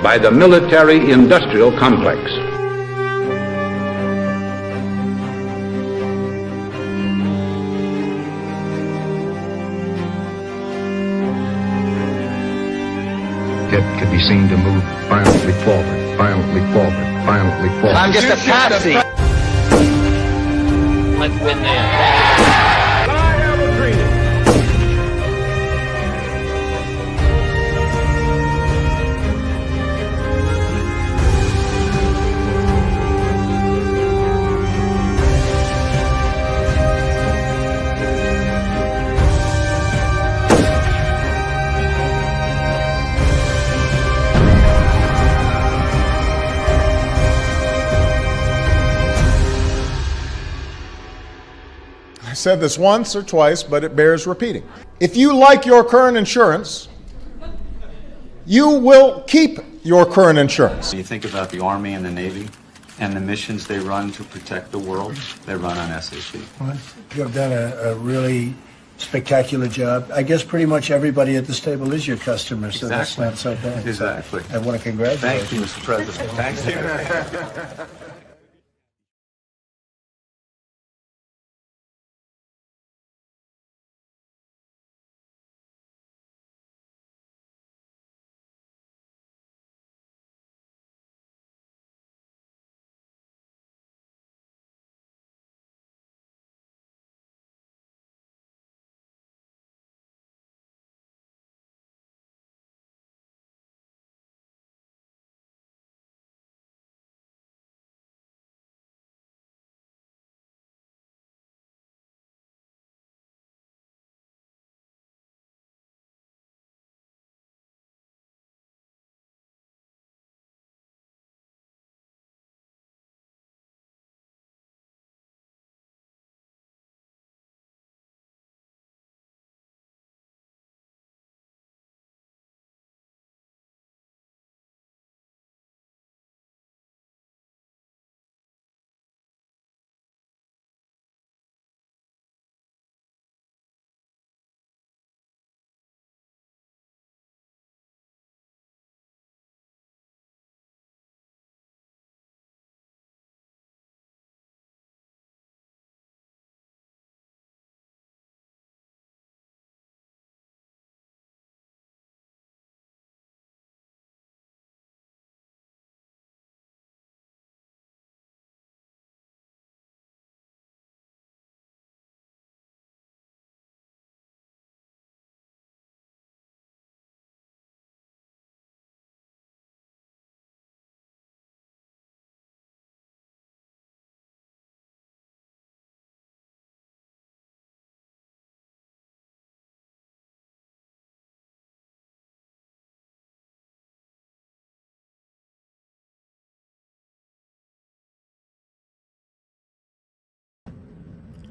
by the military-industrial complex. It could be seen to move violently forward, violently forward, violently forward. I'm just a patsy. Let's win there. I have a dream. I said this once or twice, but it bears repeating. If you like your current insurance, you will keep your current insurance. You think about the Army and the Navy and the missions they run to protect the world, they run on SAP. Well, you have done a really spectacular job. I guess pretty much everybody at this table is your customer, so Exactly. that's not so bad. Exactly. I want to congratulate Thank you, Mr. President. Thank you.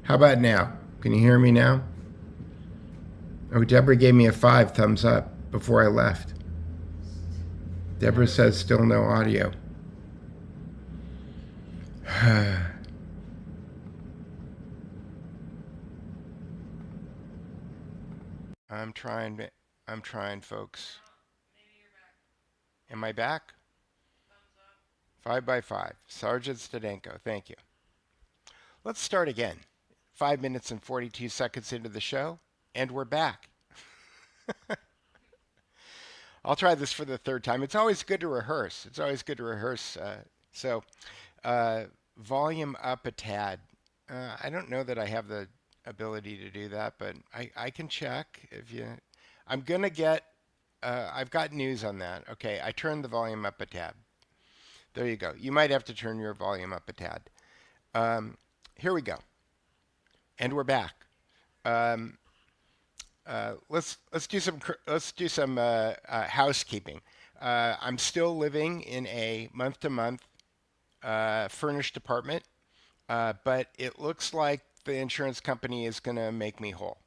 How about now? Can you hear me now? Oh, Deborah gave me a 5 thumbs up before I left. Deborah says still no audio. I'm trying, folks. Am I back? 5 by 5. Sergeant Stadenko, thank you. Let's start again. 5 minutes and 42 seconds into the show, and we're back. I'll try this for the third time. It's always good to rehearse. Volume up a tad. I don't know that I have the ability to do that, but I can check. I'm gonna get. I've got news on that. Okay, I turned the volume up a tad. There you go. You might have to turn your volume up a tad. Here we go. And we're back. Let's do some housekeeping. I'm still living in a month-to-month furnished apartment, but it looks like the insurance company is going to make me whole.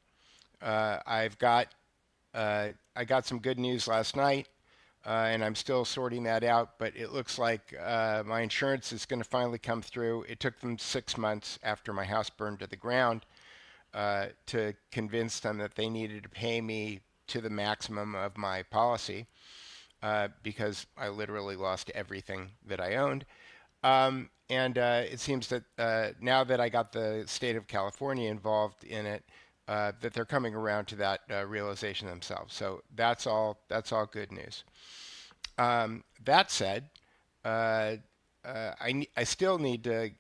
I got some good news last night, and I'm still sorting that out, but it looks like my insurance is going to finally come through. It took them 6 months after my house burned to the ground to convince them that they needed to pay me to the maximum of my policy. because I literally lost everything that I owned. And it seems that now that I got the state of California involved in it, that they're coming around to that realization themselves. So that's all good news. That said, I still need to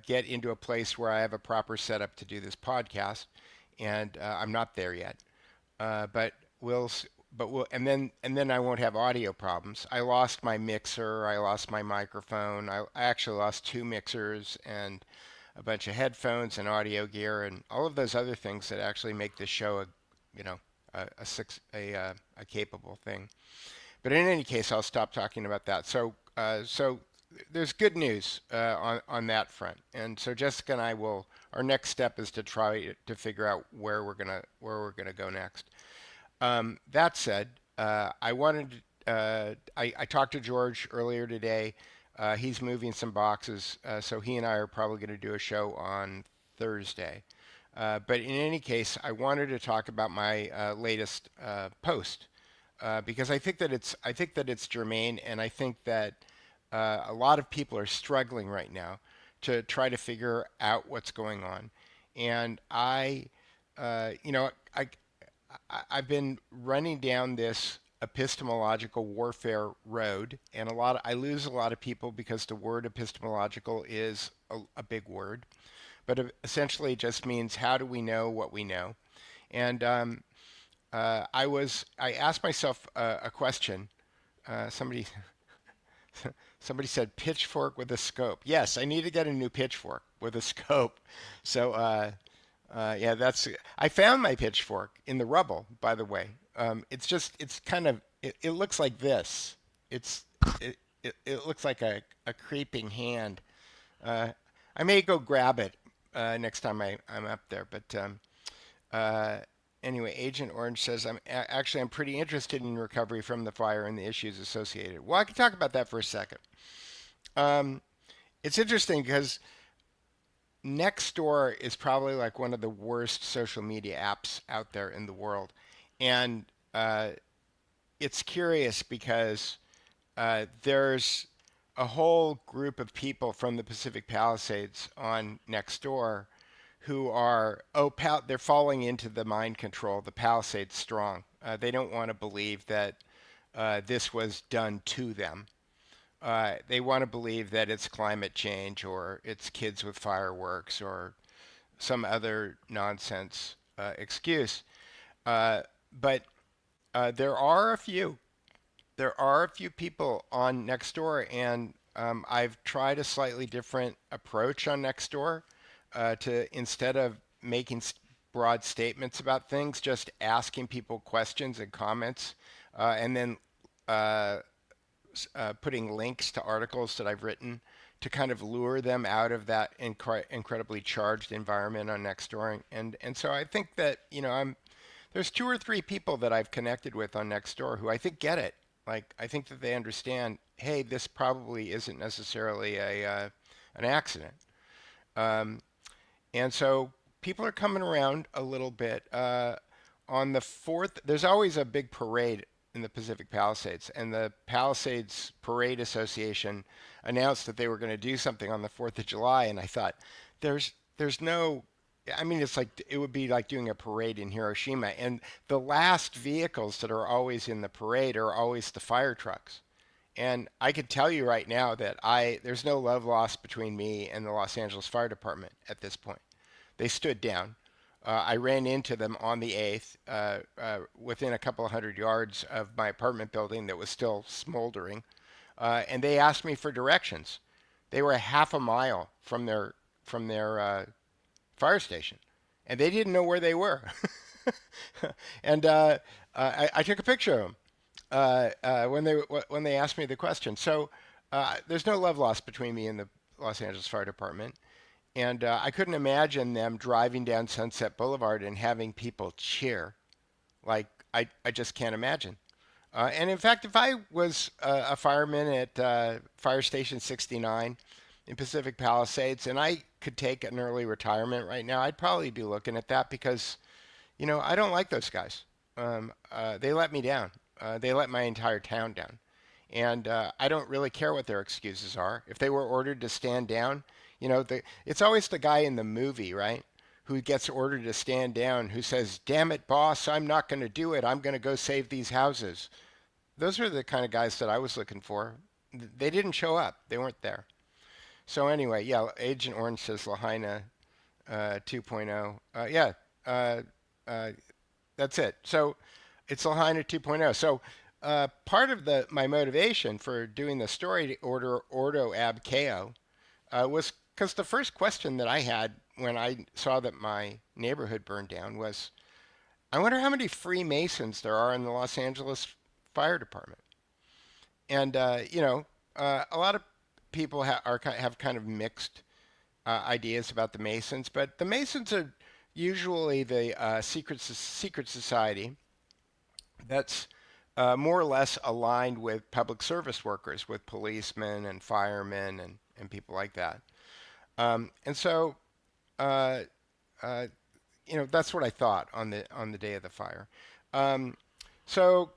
get into a place where I have a proper setup to do this podcast, and I'm not there yet. But and then I won't have audio problems. I lost my mixer, I lost my microphone. I actually lost 2 mixers and a bunch of headphones and audio gear and all of those other things that actually make this show a capable thing. But in any case, I'll stop talking about that. So there's good news on that front. And so Jessica and I our next step is to try to figure out where we're gonna go next. That said, I talked to George earlier today. He's moving some boxes, so he and I are probably going to do a show on Thursday. But in any case, I wanted to talk about my latest post because I think that it's germane, and I think that a lot of people are struggling right now to try to figure out what's going on. And I've been running down this epistemological warfare road, and I lose a lot of people because the word epistemological is a big word, but it essentially just means how do we know what we know. And I asked myself a question. Somebody said pitchfork with a scope. Yes, I need to get a new pitchfork with a scope. So I found my pitchfork in the rubble, by the way. It looks like this. It looks like a creeping hand. I may go grab it next time I'm up there. But anyway, Agent Orange says, I'm pretty interested in recovery from the fire and the issues associated. Well, I can talk about that for a second. It's interesting because Nextdoor is probably like one of the worst social media apps out there in the world. And it's curious because there's a whole group of people from the Pacific Palisades on Nextdoor who are, they're falling into the mind control, the Palisades strong. They don't want to believe that this was done to them. They want to believe that it's climate change or it's kids with fireworks or some other nonsense excuse. But there are a few people on Nextdoor, and I've tried a slightly different approach on Nextdoor to, instead of making broad statements about things, just asking people questions and comments, and then putting links to articles that I've written to kind of lure them out of that incredibly charged environment on Nextdoor. And so I think that, there's 2 or 3 people that I've connected with on Nextdoor who I think get it. Like, I think that they understand, hey, this probably isn't necessarily an accident. And so people are coming around a little bit. On the 4th, there's always a big parade in the Pacific Palisades, and the Palisades Parade Association announced that they were going to do something on the 4th of July, and I thought, there's no, it's like, it would be like doing a parade in Hiroshima, and the last vehicles that are always in the parade are always the fire trucks. And I can tell you right now that there's no love lost between me and the Los Angeles Fire Department at this point. They stood down. I ran into them on the 8th, within a couple of 100 yards of my apartment building that was still smoldering, and they asked me for directions. They were half a mile from their fire station, and they didn't know where they were. And I took a picture of them when they asked me the question. So there's no love lost between me and the Los Angeles Fire Department. And I couldn't imagine them driving down Sunset Boulevard and having people cheer. Like, I just can't imagine. And in fact, if I was a fireman at Fire Station 69 in Pacific Palisades and I could take an early retirement right now, I'd probably be looking at that because, I don't like those guys. They let me down. They let my entire town down. And I don't really care what their excuses are. If they were ordered to stand down, it's always the guy in the movie, right? Who gets ordered to stand down, who says, "Damn it, boss, I'm not going to do it. I'm going to go save these houses." Those are the kind of guys that I was looking for. They didn't show up. They weren't there. So anyway, yeah, Agent Orange says Lahaina 2.0. Yeah, that's it. So it's Lahaina 2.0. So part of my motivation for doing the story Ordo Ab Chao was because the first question that I had when I saw that my neighborhood burned down was, I wonder how many Freemasons there are in the Los Angeles Fire Department. And a lot of people have kind of mixed ideas about the Masons, but the Masons are usually the secret society that's more or less aligned with public service workers, with policemen and firemen and people like that. And so, that's what I thought on the day of the fire. So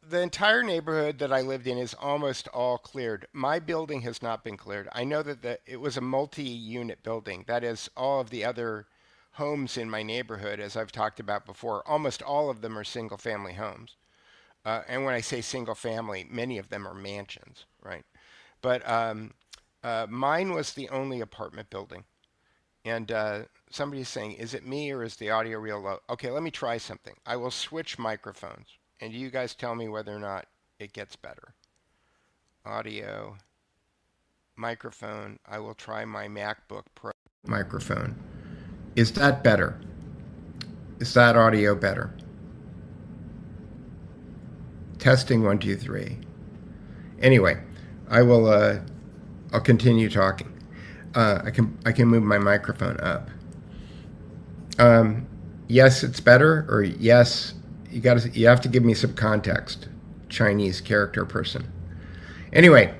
the entire neighborhood that I lived in is almost all cleared. My building has not been cleared. I know that it was a multi-unit building. That is, all of the other homes in my neighborhood, as I've talked about before, almost all of them are single-family homes. And when I say single-family, many of them are mansions, right? But mine was the only apartment building. And somebody's saying, is it me or is the audio real low? Okay, let me try something. I will switch microphones. And you guys tell me whether or not it gets better. Audio, microphone. I will try my MacBook Pro microphone. Is that better? Is that audio better? Testing 1, 2, 3. Anyway, I'll continue talking. I can move my microphone up. Yes, it's better, or yes. You have to give me some context, Chinese character person. Anyway,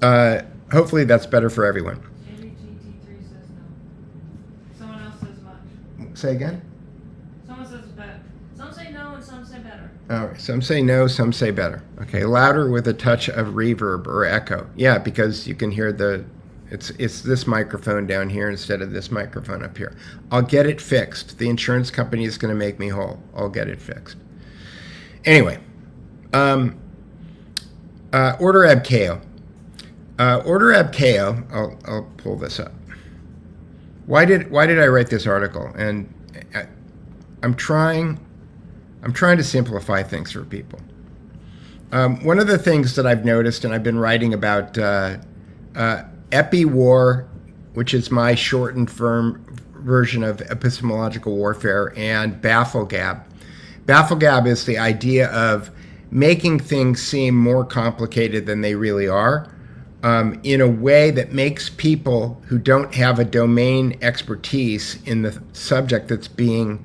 hopefully that's better for everyone. GT3 says no. Someone else says much. Say again? Someone says better. Some say no and some say better. All right, some say no, some say better. Okay, louder with a touch of reverb or echo. Yeah, because you can hear it's this microphone down here instead of this microphone up here. I'll get it fixed. The insurance company is going to make me whole. I'll get it fixed. Anyway, Ordo Ab Chao. Ordo Ab Chao. I'll pull this up. Why did I write this article? And I'm trying to simplify things for people. One of the things that I've noticed, and I've been writing about epi-war, which is my shortened version of epistemological warfare, and baffle-gab. Baffle-gab is the idea of making things seem more complicated than they really are, in a way that makes people who don't have a domain expertise in the subject that's being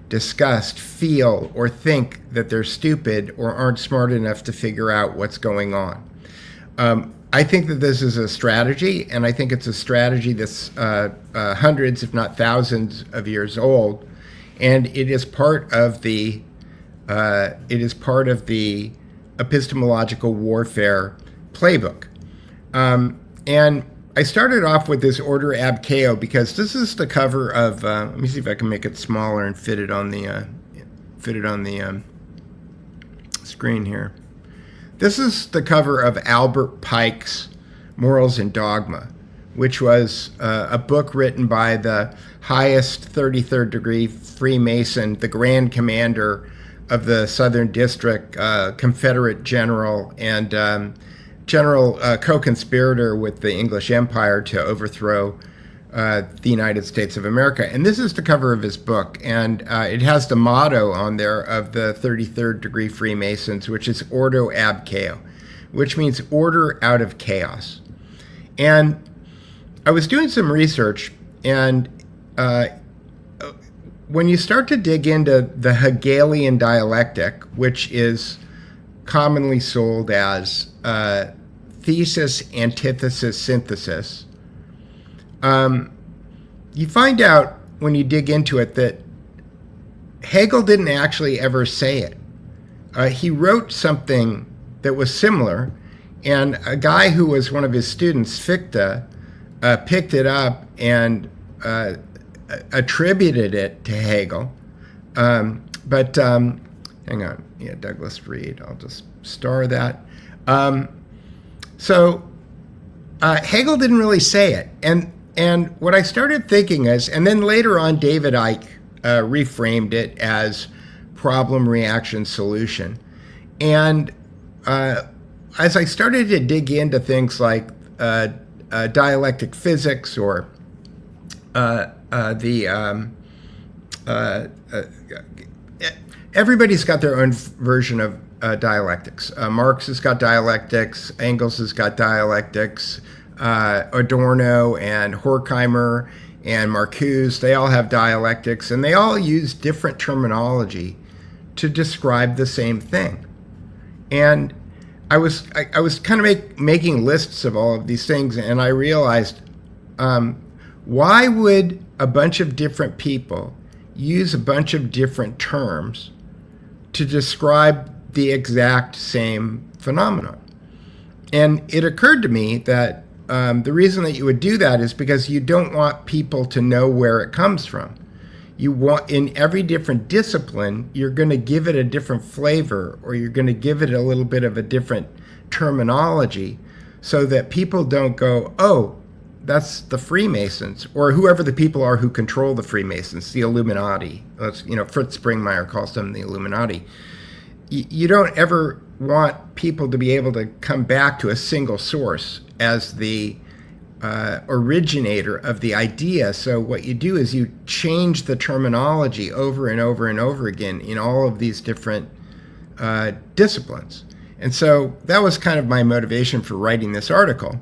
discussed feel or think that they're stupid or aren't smart enough to figure out what's going on. I think that this is a strategy, and I think it's a strategy that's hundreds, if not thousands, of years old, and it is part of the epistemological warfare playbook. And I started off with this Ordo Ab Chao because this is the cover of. Let me see if I can make it smaller and fit it on the screen here. This is the cover of Albert Pike's Morals and Dogma, which was a book written by the highest 33rd degree Freemason, the Grand Commander of the Southern District, Confederate General, and General co-conspirator with the English Empire to overthrow the United States of America. And this is the cover of his book, and it has the motto on there of the 33rd degree Freemasons, which is Ordo Ab Chao, which means order out of chaos. And I was doing some research, and when you start to dig into the Hegelian dialectic, which is commonly sold as thesis, antithesis, synthesis, you find out when you dig into it that Hegel didn't actually ever say it. He wrote something that was similar, And a guy who was one of his students, Fichte, picked it up and attributed it to Hegel. But hang on, yeah, Douglas Reed, I'll just star that. So Hegel didn't really say it. And what I started thinking is, and then later on David Icke reframed it as problem, reaction, solution. And as I started to dig into things like dialectic physics or everybody's got their own version of dialectics. Marx has got dialectics, Engels has got dialectics, Adorno and Horkheimer and Marcuse, they all have dialectics, and they all use different terminology to describe the same thing. And I was kind of making lists of all of these things, and I realized, why would a bunch of different people use a bunch of different terms to describe the exact same phenomenon? And it occurred to me that the reason that you would do that is because you don't want people to know where it comes from. You want, in every different discipline, you're going to give it a different flavor, or you're going to give it a little bit of a different terminology, so that people don't go, oh, that's the Freemasons, or whoever the people are who control the Freemasons, the Illuminati. That's, Fritz Springmeier calls them the Illuminati. You don't ever want people to be able to come back to a single source as the originator of the idea. So what you do is you change the terminology over and over and over again in all of these different disciplines. And so that was kind of my motivation for writing this article.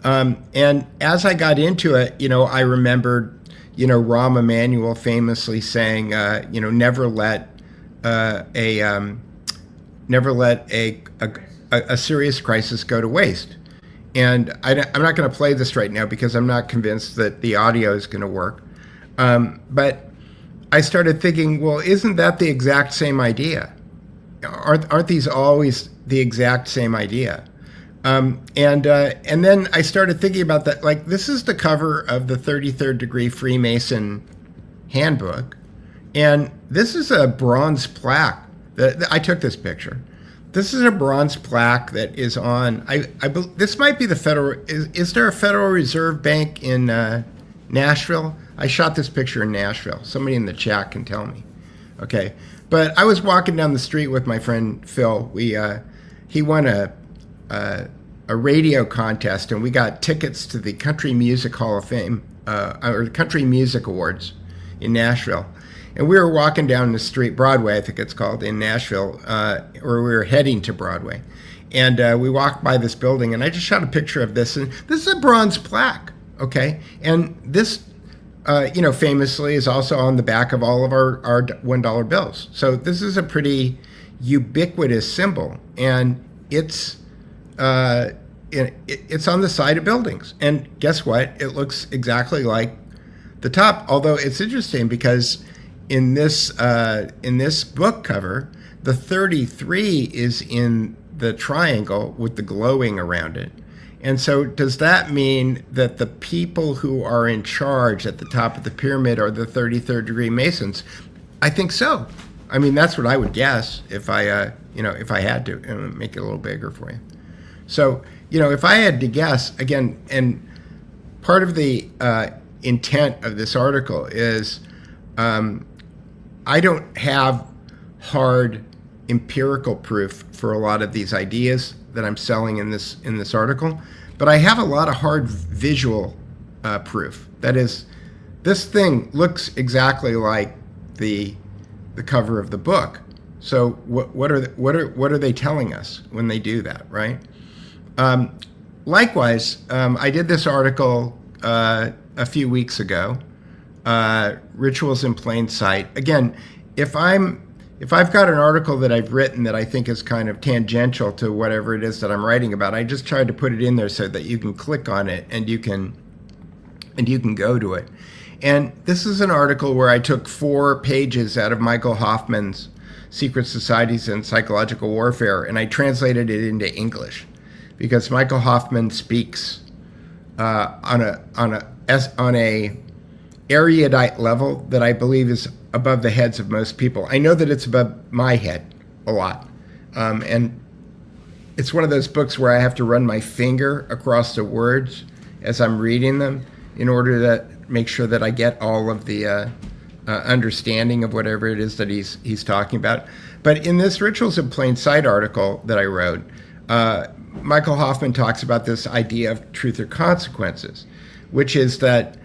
And as I got into it, I remembered, Rahm Emanuel famously saying, never let a serious crisis go to waste. And I'm not going to play this right now because I'm not convinced that the audio is going to work. But I started thinking, well, isn't that the exact same idea? Aren't these always the exact same idea? And then I started thinking about that. Like, this is the cover of the 33rd Degree Freemason Handbook, and this is a bronze plaque. I took this picture. This is a bronze plaque that is on. This might be the Federal. Is there a Federal Reserve Bank in Nashville? I shot this picture in Nashville. Somebody in the chat can tell me. Okay, but I was walking down the street with my friend Phil. He won a radio contest, and we got tickets to the Country Music Hall of Fame or the Country Music Awards in Nashville. And we were walking down the street, Broadway, I think it's called, in Nashville, or we were heading to Broadway. And we walked by this building, and I just shot a picture of this. And this is a bronze plaque, okay? And this, famously is also on the back of all of our $1 bills. So this is a pretty ubiquitous symbol. And it's on the side of buildings. And guess what? It looks exactly like the top, although it's interesting because in this book cover, the 33 is in the triangle with the glowing around it. And so does that mean that the people who are in charge at the top of the pyramid are the 33rd degree Masons? I think so. I mean, that's what I would guess if I had to, and make it a little bigger for you. So, if I had to guess, again, and part of the intent of this article is, I don't have hard empirical proof for a lot of these ideas that I'm selling in this article, but I have a lot of hard visual proof. That is, this thing looks exactly like the cover of the book. So what are they telling us when they do that, right? Likewise, I did this article a few weeks ago. Rituals in Plain Sight. Again, if I've got an article that I've written that I think is kind of tangential to whatever it is that I'm writing about, I just tried to put it in there so that you can click on it and you can go to it. And this is an article where I took 4 pages out of Michael Hoffman's Secret Societies and Psychological Warfare, and I translated it into English. because Michael Hoffman speaks on a erudite level that I believe is above the heads of most people. I know that it's above my head a lot, and it's one of those books where I have to run my finger across the words as I'm reading them in order to make sure that I get all of the understanding of whatever it is that he's talking about. But in this Rituals in Plain Sight article that I wrote, Michael Hoffman talks about this idea of truth or consequences, which is that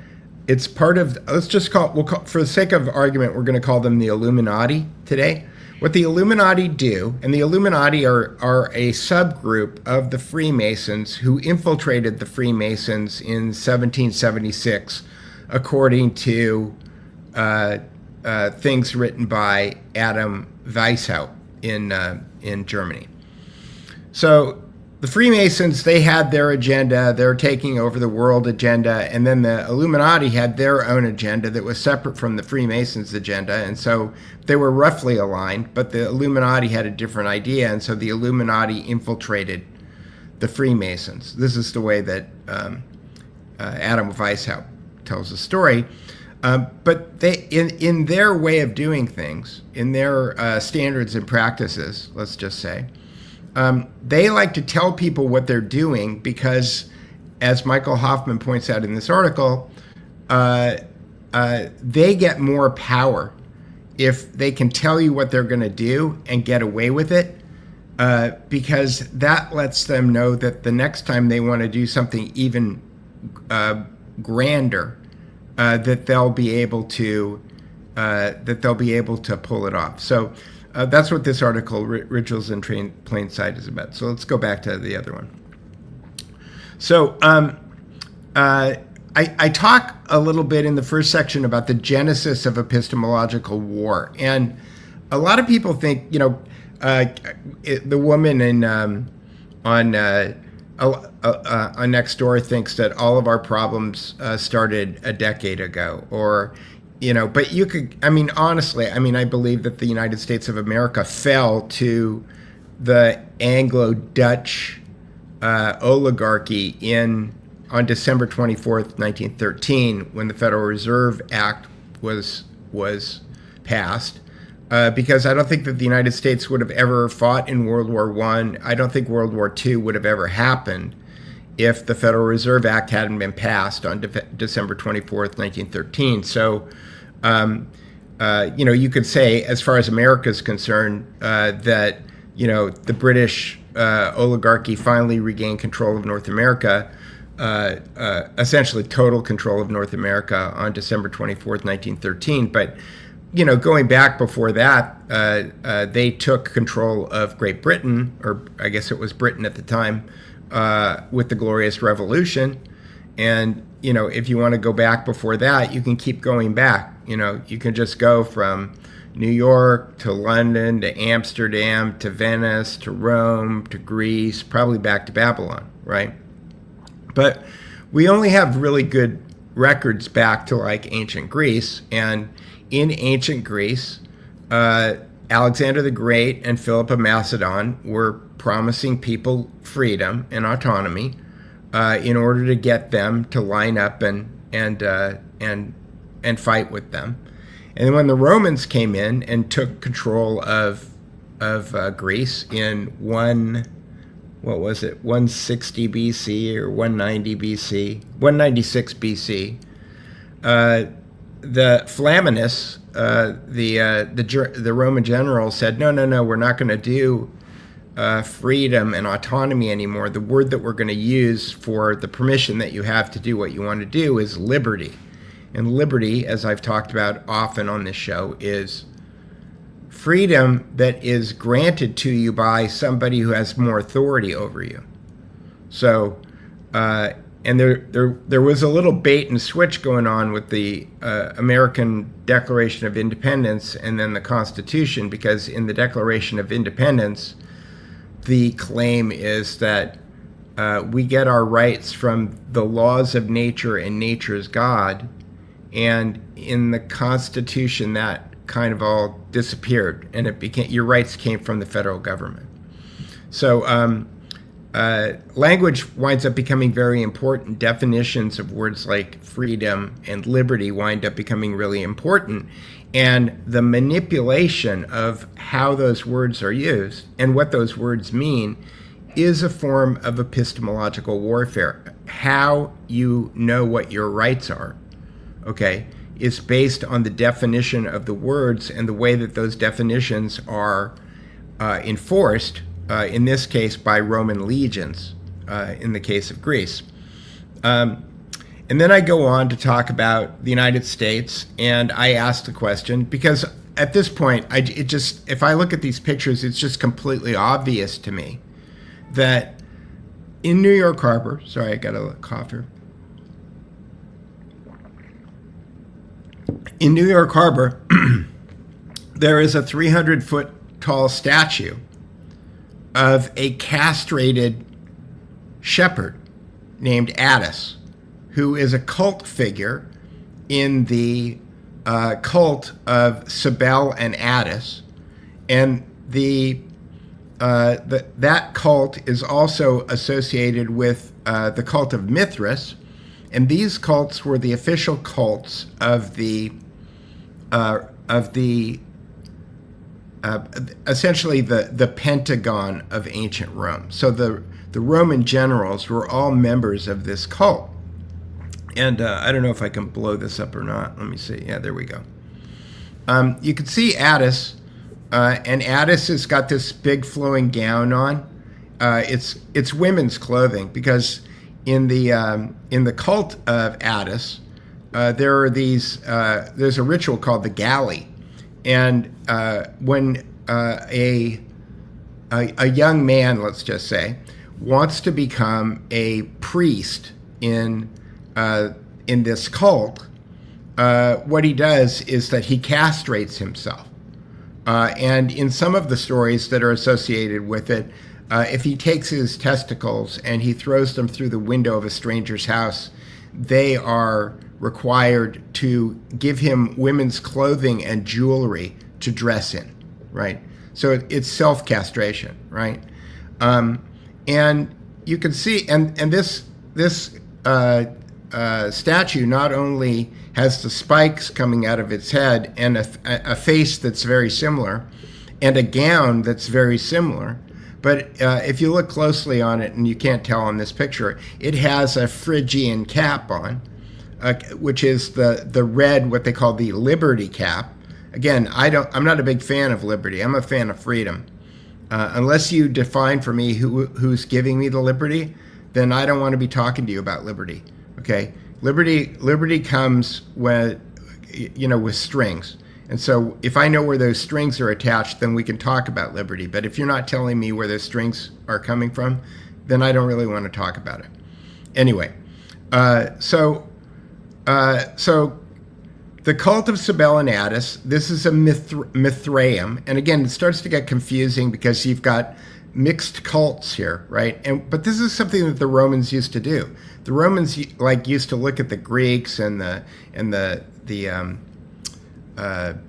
it's part of, for the sake of argument, we're going to call them the Illuminati today. What the Illuminati do, and the Illuminati are a subgroup of the Freemasons who infiltrated the Freemasons in 1776, according to things written by Adam Weishaupt in Germany. So the Freemasons, they had their agenda, they're taking over the world agenda, and then the Illuminati had their own agenda that was separate from the Freemasons' agenda, and so they were roughly aligned, but the Illuminati had a different idea, and so the Illuminati infiltrated the Freemasons. This is the way that Adam Weishaupt tells the story. But they, in their way of doing things, in their standards and practices, let's just say, they like to tell people what they're doing because, as Michael Hoffman points out in this article, they get more power if they can tell you what they're going to do and get away with it, because that lets them know that the next time they want to do something even grander, that they'll be able to pull it off. So that's what this article, Rituals in Plain Sight, is about. So let's go back to the other one. So I talk a little bit in the first section about the genesis of epistemological war, and a lot of people think, the woman on Nextdoor thinks that all of our problems started a decade ago, or, but you could, honestly, I believe that the United States of America fell to the Anglo-Dutch oligarchy on December 24th, 1913, when the Federal Reserve Act was passed. Because I don't think that the United States would have ever fought in World War I. I don't think World War II would have ever happened if the Federal Reserve Act hadn't been passed on December 24th, 1913. So, you could say, as far as America is concerned, that, the British oligarchy finally regained control of North America, essentially total control of North America on December 24th, 1913. But going back before that, they took control of Great Britain, or I guess it was Britain at the time, with the Glorious Revolution. And, if you want to go back before that, you can keep going back. You can just go from New York to London to Amsterdam to Venice to Rome to Greece, probably back to Babylon, right? But we only have really good records back to like ancient Greece, and in ancient Greece, Alexander the Great and Philip of Macedon were promising people freedom and autonomy in order to get them to line up and fight with them. And then when the Romans came in and took control of Greece in 160 BC or 190 BC, 196 BC, the Flaminists, the Roman general, said, no, we're not going to do freedom and autonomy anymore. The word that we're going to use for the permission that you have to do what you want to do is liberty. And liberty, as I've talked about often on this show, is freedom that is granted to you by somebody who has more authority over you. So, and there was a little bait and switch going on with the American Declaration of Independence and then the Constitution, because in the Declaration of Independence, the claim is that we get our rights from the laws of nature and nature's God, and in the Constitution that kind of all disappeared, and your rights came from the federal government. So language winds up becoming very important. Definitions of words like freedom and liberty wind up becoming really important. And the manipulation of how those words are used and what those words mean is a form of epistemological warfare. How you know what your rights are, okay, is based on the definition of the words and the way that those definitions are enforced, in this case by Roman legions, in the case of Greece. And then I go on to talk about the United States, and I ask the question, because at this point, if I look at these pictures, it's just completely obvious to me that in New York Harbor, sorry, I got a cough here. In New York Harbor, there is a 300-foot tall statue of a castrated shepherd named Attis, who is a cult figure in the cult of Cybele and Attis. And that cult is also associated with the cult of Mithras. And these cults were the official cults of essentially the Pentagon of ancient Rome. So the Roman generals were all members of this cult. And I don't know if I can blow this up or not. Let me see. Yeah, there we go. You can see Attis, and Attis has got this big flowing gown on. It's women's clothing, because in the cult of Attis, there are these. There's a ritual called the galley, and when a young man, let's just say, wants to become a priest in this cult, what he does is that he castrates himself. And in some of the stories that are associated with it, if he takes his testicles and he throws them through the window of a stranger's house, they are required to give him women's clothing and jewelry to dress in, right? So it's self-castration, right? And you can see, and this statue not only has the spikes coming out of its head and a face that's very similar and a gown that's very similar, but if you look closely on it, and you can't tell on this picture, it has a Phrygian cap on, which is the red, what they call the liberty cap. Again, I'm not a big fan of liberty. I'm a fan of freedom. Unless you define for me who's giving me the liberty, then I don't want to be talking to you about liberty. Okay, liberty comes with strings, and so if I know where those strings are attached, then we can talk about liberty. But if you're not telling me where those strings are coming from, then I don't really want to talk about it. Anyway, so the cult of Cybele and Attis, this is a Mithraeum, and again, it starts to get confusing because you've got mixed cults here, right? But this is something that the Romans used to do. The Romans used to look at the Greeks and the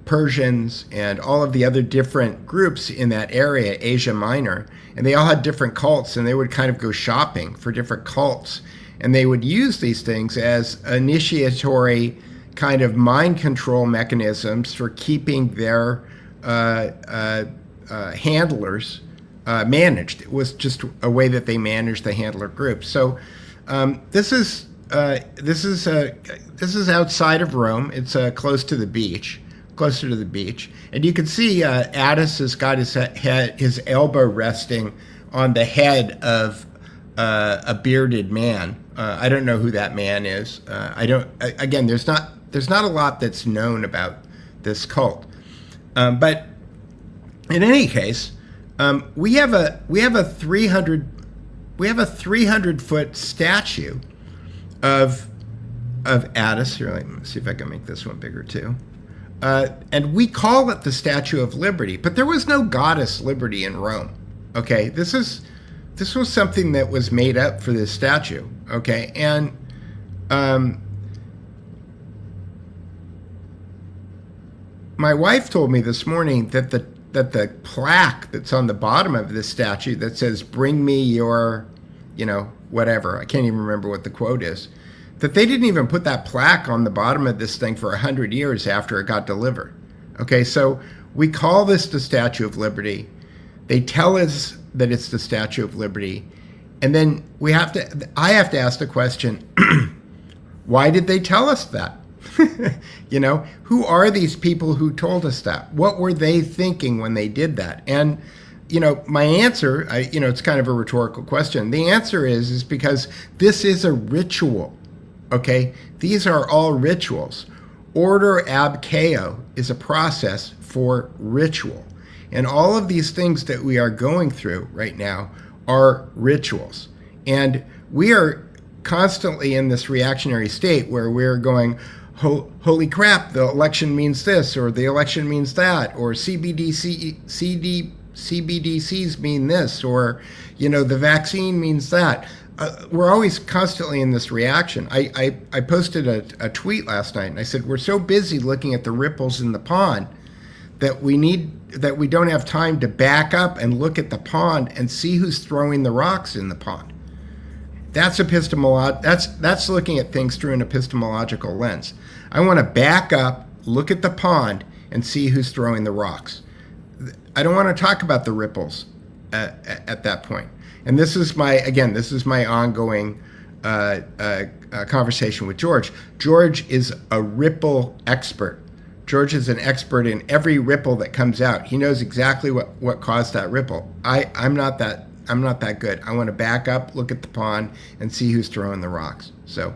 Persians and all of the other different groups in that area, Asia Minor, and they all had different cults, and they would kind of go shopping for different cults, and they would use these things as initiatory kind of mind control mechanisms for keeping their handlers managed. It was just a way that they managed the handler group. So this is outside of Rome. It's closer to the beach, and you can see Attis has got his elbow resting on the head of a bearded man. I don't know who that man is. Again, there's not a lot that's known about this cult, but in any case, we have a 300-foot statue of Attis. Here, let me see if I can make this one bigger too. And we call it the Statue of Liberty, but there was no goddess Liberty in Rome. Okay, this was something that was made up for this statue. Okay, and my wife told me this morning that the plaque that's on the bottom of this statue that says "Bring me your whatever. I can't even remember what the quote is. That they didn't even put that plaque on the bottom of this thing for 100 years after it got delivered. Okay, so we call this the Statue of Liberty. They tell us that it's the Statue of Liberty. And then I have to ask the question, why did they tell us that? Who are these people who told us that? What were they thinking when they did that? And, my answer, it's kind of a rhetorical question. The answer is because this is a ritual, okay? These are all rituals. Ordo Ab Chao is a process for ritual. And all of these things that we are going through right now are rituals. And we are constantly in this reactionary state where we're going, holy crap, the election means this, or the election means that, or CBDCs mean this, or, the vaccine means that. We're always constantly in this reaction. I posted a tweet last night, and I said, we're so busy looking at the ripples in the pond that we don't have time to back up and look at the pond and see who's throwing the rocks in the pond. That's that's looking at things through an epistemological lens. I want to back up, look at the pond, and see who's throwing the rocks. I don't want to talk about the ripples at that point. And this is my ongoing conversation with George. George is a ripple expert. George is an expert in every ripple that comes out. He knows exactly what caused that ripple. I'm not that good. I want to back up, look at the pond, and see who's throwing the rocks. So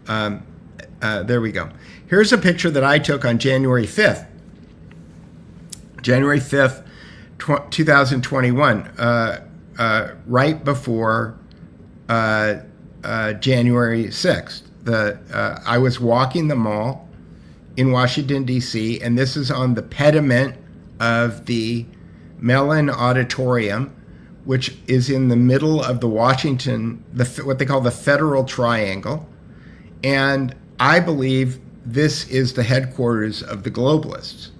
there we go. Here's a picture that I took on January 5th. January 5th, 2021, right before January 6th. I was walking the mall in Washington, D.C., and this is on the pediment of the Mellon Auditorium, which is in the middle of the Washington, what they call the Federal Triangle. And I believe this is the headquarters of the globalists,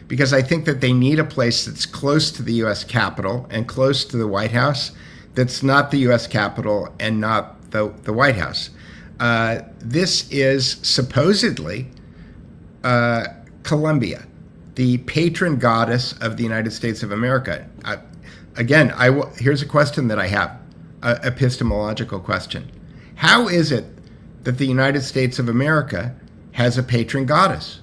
because I think that they need a place that's close to the U.S. Capitol and close to the White House that's not the U.S. Capitol and not the White House. This is supposedly Columbia, the patron goddess of the United States of America. Here's a question that I have, an epistemological question. How is it that the United States of America has a patron goddess?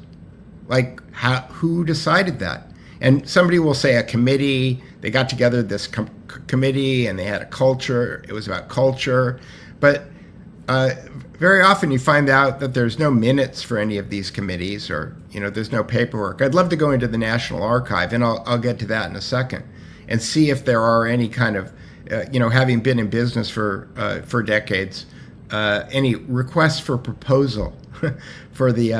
Who decided that? And somebody will say a committee. They got together this committee and they had a culture. It was about culture. But very often you find out that there's no minutes for any of these committees, or there's no paperwork. I'd love to go into the National Archive, and I'll get to that in a second, and see if there are any kind of, having been in business for decades, any requests for proposal for the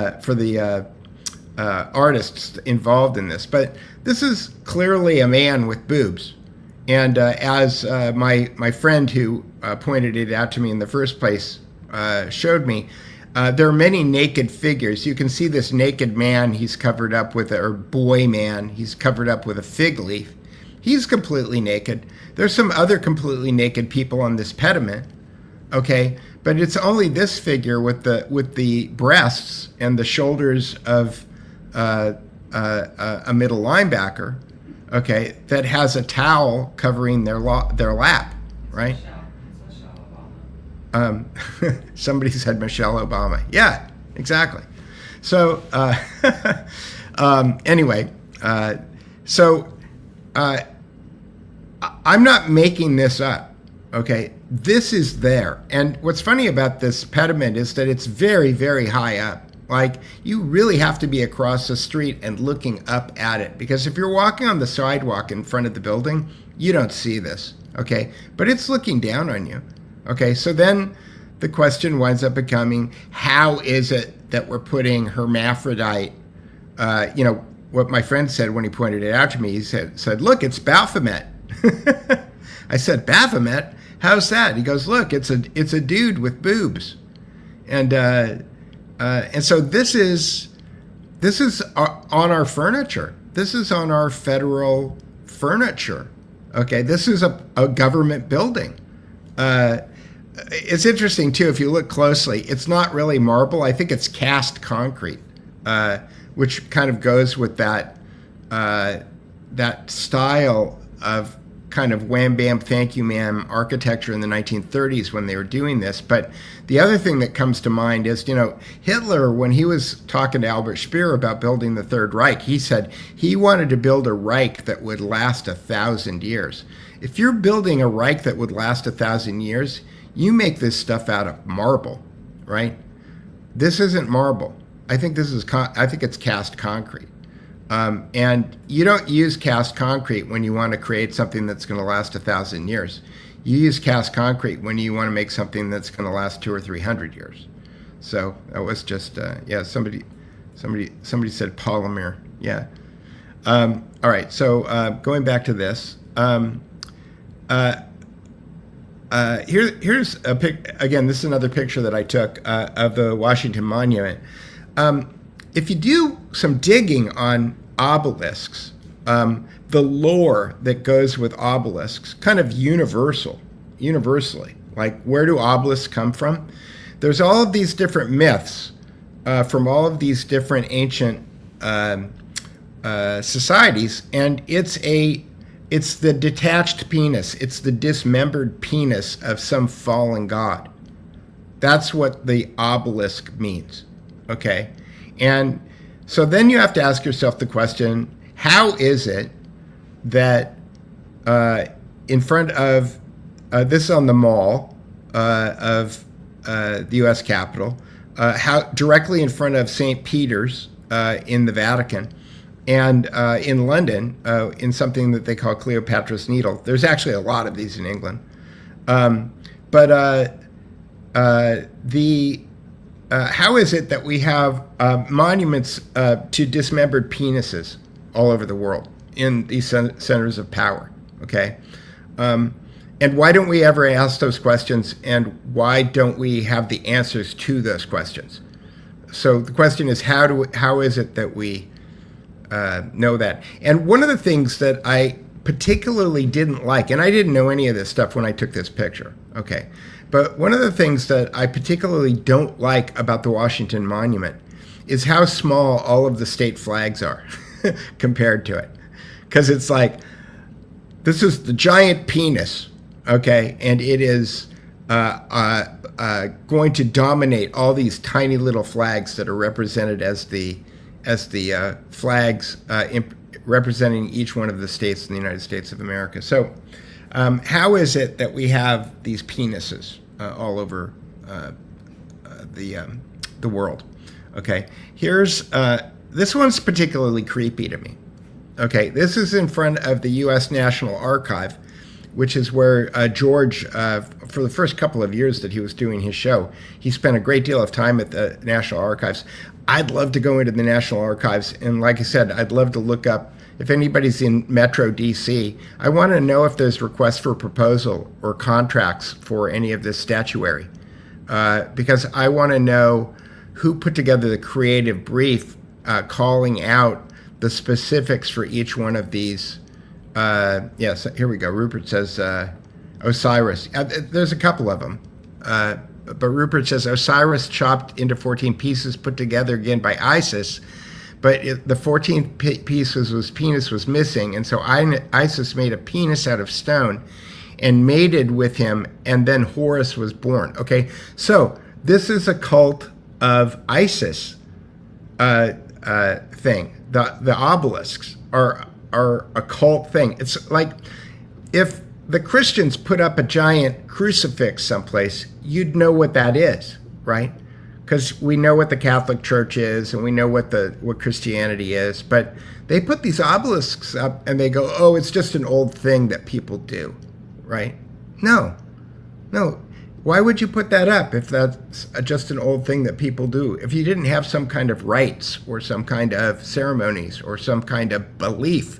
artists involved in this. But this is clearly a man with boobs, and as my friend who pointed it out to me in the first place showed me, there are many naked figures. You can see this naked man. He's covered up with or boy man. He's covered up with a fig leaf. He's completely naked. There's some other completely naked people on this pediment, okay? But it's only this figure with the breasts and the shoulders of a middle linebacker, okay, that has a towel covering their lap, right? Somebody said Michelle Obama. Yeah, exactly. So anyway, I'm not making this up, okay? This is there. And what's funny about this pediment is that it's very, very high up. You really have to be across the street and looking up at it, because if you're walking on the sidewalk in front of the building, you don't see this, okay? But it's looking down on you, okay? So then the question winds up becoming, how is it that we're putting hermaphrodite, what my friend said when he pointed it out to me, he said, look, it's Baphomet. I said, Baphomet? How's that? He goes, look, it's a dude with boobs. And so this is on our furniture. This is on our federal furniture. Okay, this is a government building. It's interesting too. If you look closely, it's not really marble. I think it's cast concrete, which kind of goes with that that style of kind of wham bam thank you ma'am architecture in the 1930s when they were doing this. But the other thing that comes to mind is, Hitler, when he was talking to Albert Speer about building the Third Reich, he said he wanted to build a Reich that would last 1,000 years. If you're building a Reich that would last 1,000 years, you make this stuff out of marble, right? This isn't marble. I think it's cast concrete. And you don't use cast concrete when you want to create something that's going to last 1,000 years. You use cast concrete when you want to make something that's going to last 200 or 300 years. So that was just somebody said polymer. Yeah. All right. So going back to this. Here's a again. This is another picture that I took of the Washington Monument. If you do some digging on obelisks, the lore that goes with obelisks, kind of universally, like where do obelisks come from? There's all of these different myths from all of these different ancient societies, and it's the detached penis, it's the dismembered penis of some fallen god. That's what the obelisk means, okay? And so then you have to ask yourself the question, how is it that in front of, this is on the mall of the U.S. Capitol, how directly in front of St. Peter's in the Vatican, and in London, in something that they call Cleopatra's Needle. There's actually a lot of these in England. How is it that we have monuments to dismembered penises all over the world in these centers of power? Okay, and why don't we ever ask those questions? And why don't we have the answers to those questions? So the question is, how is it that we know that? And one of the things that I particularly didn't like, and I didn't know any of this stuff when I took this picture, okay, but one of the things that I particularly don't like about the Washington Monument is how small all of the state flags are compared to it. Because it's like, this is the giant penis, okay, and it is going to dominate all these tiny little flags that are represented as the flags representing each one of the states in the United States of America. So how is it that we have these penises all over the world? Okay, here's this one's particularly creepy to me. Okay, this is in front of the U.S. National Archive, which is where George, for the first couple of years that he was doing his show, he spent a great deal of time at the National Archives. I'd love to go into the National Archives, and like I said, I'd love to look up, if anybody's in Metro DC, I want to know if there's requests for proposal or contracts for any of this statuary, because I want to know who put together the creative brief calling out the specifics for each one of these. Yes, here we go. Rupert says Osiris. There's a couple of them. But Rupert says Osiris chopped into 14 pieces, put together again by Isis. But the 14th penis was missing. And so Isis made a penis out of stone and mated with him. And then Horus was born. Okay, so this is a cult of Isis thing. The obelisks are a cult thing. It's like if the Christians put up a giant crucifix someplace, you'd know what that is, right? Because we know what the Catholic Church is and we know what Christianity is, but they put these obelisks up and they go, oh, it's just an old thing that people do, right? No. Why would you put that up if that's just an old thing that people do? If you didn't have some kind of rites or some kind of ceremonies or some kind of belief.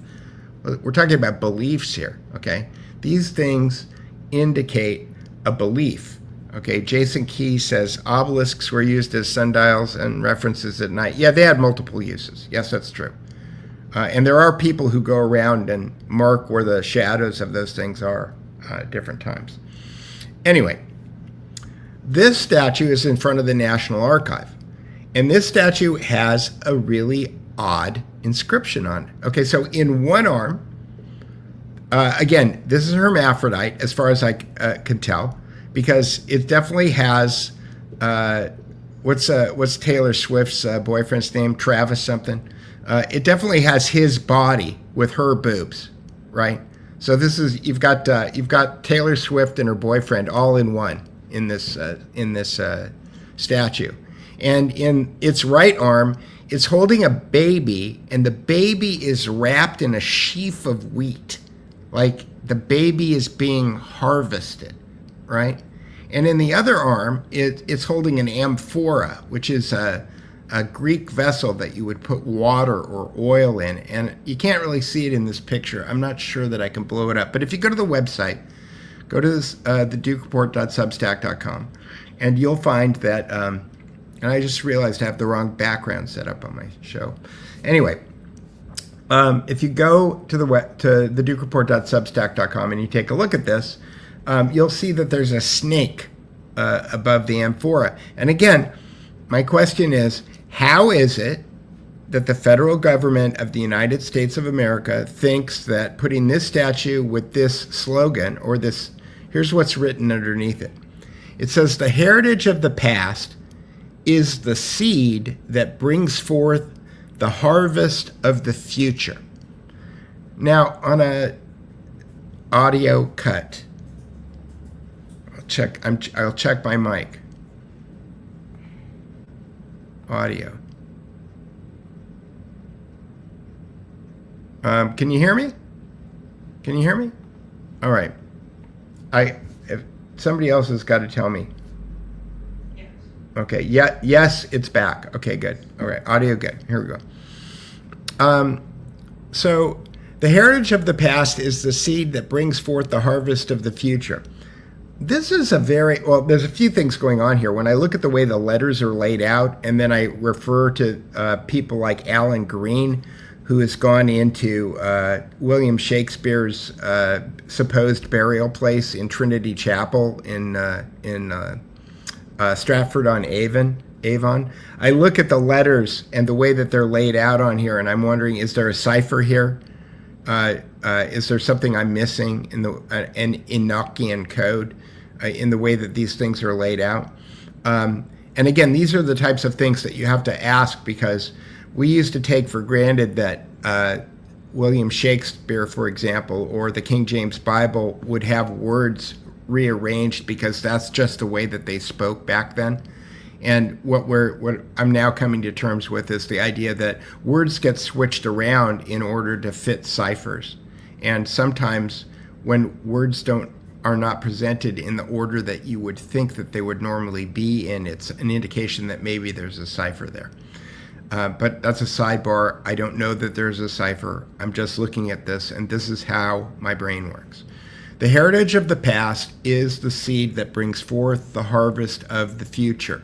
We're talking about beliefs here, okay? These things indicate a belief, okay? Jason Key says obelisks were used as sundials and references at night. Yeah, they had multiple uses. Yes, that's true. And there are people who go around and mark where the shadows of those things are at different times. Anyway, this statue is in front of the National Archive. And this statue has a really odd inscription on it. Okay, so in one arm, again, this is hermaphrodite as far as I can tell, because it definitely has, what's Taylor Swift's boyfriend's name? Travis something. It definitely has his body with her boobs, right? So this is, you've got Taylor Swift and her boyfriend all in one in this statue. And in its right arm, it's holding a baby, and the baby is wrapped in a sheaf of wheat. Like the baby is being harvested, right? And in the other arm, it's holding an amphora, which is a Greek vessel that you would put water or oil in. And you can't really see it in this picture. I'm not sure that I can blow it up. But if you go to the website, go to this, thedukereport.substack.com, and you'll find that... and I just realized I have the wrong background set up on my show. Anyway, if you go to the thedukereport.substack.com and you take a look at this, you'll see that there's a snake above the amphora. And again, my question is, how is it that the federal government of the United States of America thinks that putting this statue with this slogan, or this, here's what's written underneath it. It says, "The heritage of the past is the seed that brings forth the harvest of the future." Now, on a audio cut, I'll check my mic. Audio. Can you hear me? Can you hear me? All right. If somebody else has got to tell me. Okay, yeah, yes, it's back. Okay, good. All right, audio good. Here we go. So the heritage of the past is the seed that brings forth the harvest of the future. This is a very, well, there's a few things going on here. When I look at the way the letters are laid out, and then I refer to people like Alan Green, who has gone into William Shakespeare's supposed burial place in Trinity Chapel in Stratford-on-Avon. I look at the letters and the way that they're laid out on here, and I'm wondering, is there a cipher here? Is there something I'm missing in the an Enochian code in the way that these things are laid out? And again, these are the types of things that you have to ask, because we used to take for granted that William Shakespeare, for example, or the King James Bible would have words rearranged because that's just the way that they spoke back then. And what I'm now coming to terms with is the idea that words get switched around in order to fit ciphers. And sometimes when words are not presented in the order that you would think that they would normally be in, it's an indication that maybe there's a cipher there. But that's a sidebar. I don't know that there's a cipher. I'm just looking at this, and this is how my brain works. The heritage of the past is the seed that brings forth the harvest of the future.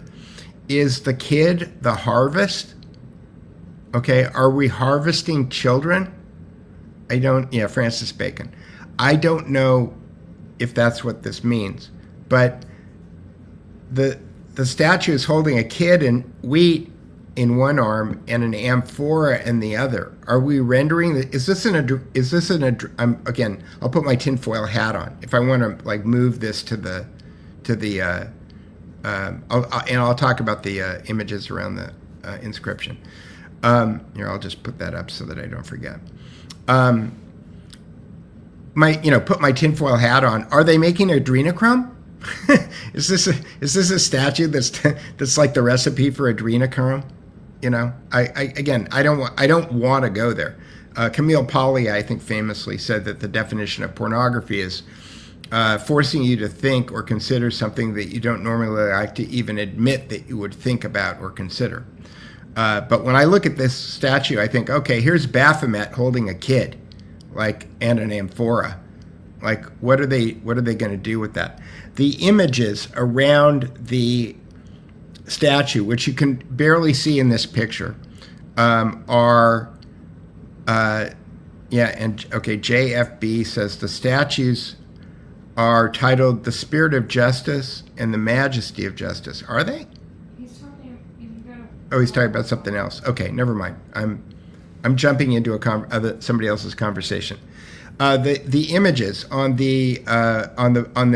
Is the kid the harvest? Okay, are we harvesting children? Francis Bacon. I don't know if that's what this means, but the statue is holding a kid and wheat in one arm and an amphora in the other. Are we rendering again, I'll put my tinfoil hat on. If I want to like move this to I'll talk about the images around the inscription. Here, I'll just put that up so that I don't forget. Put my tinfoil hat on. Are they making adrenochrome? Is this a statue that's like the recipe for adrenochrome? I don't want to go there. Camille Paglia, I think, famously said that the definition of pornography is forcing you to think or consider something that you don't normally like to even admit that you would think about or consider. But when I look at this statue, I think, okay, here's Baphomet holding a kid, and an amphora. What are they going to do with that? The images around the statue, which you can barely see in this picture, JFB says the statues are titled The Spirit of Justice and the Majesty of Justice. Are they? He's talking. You gotta. Oh, he's talking about something else. Okay, never mind. I'm jumping into somebody else's conversation. The images on the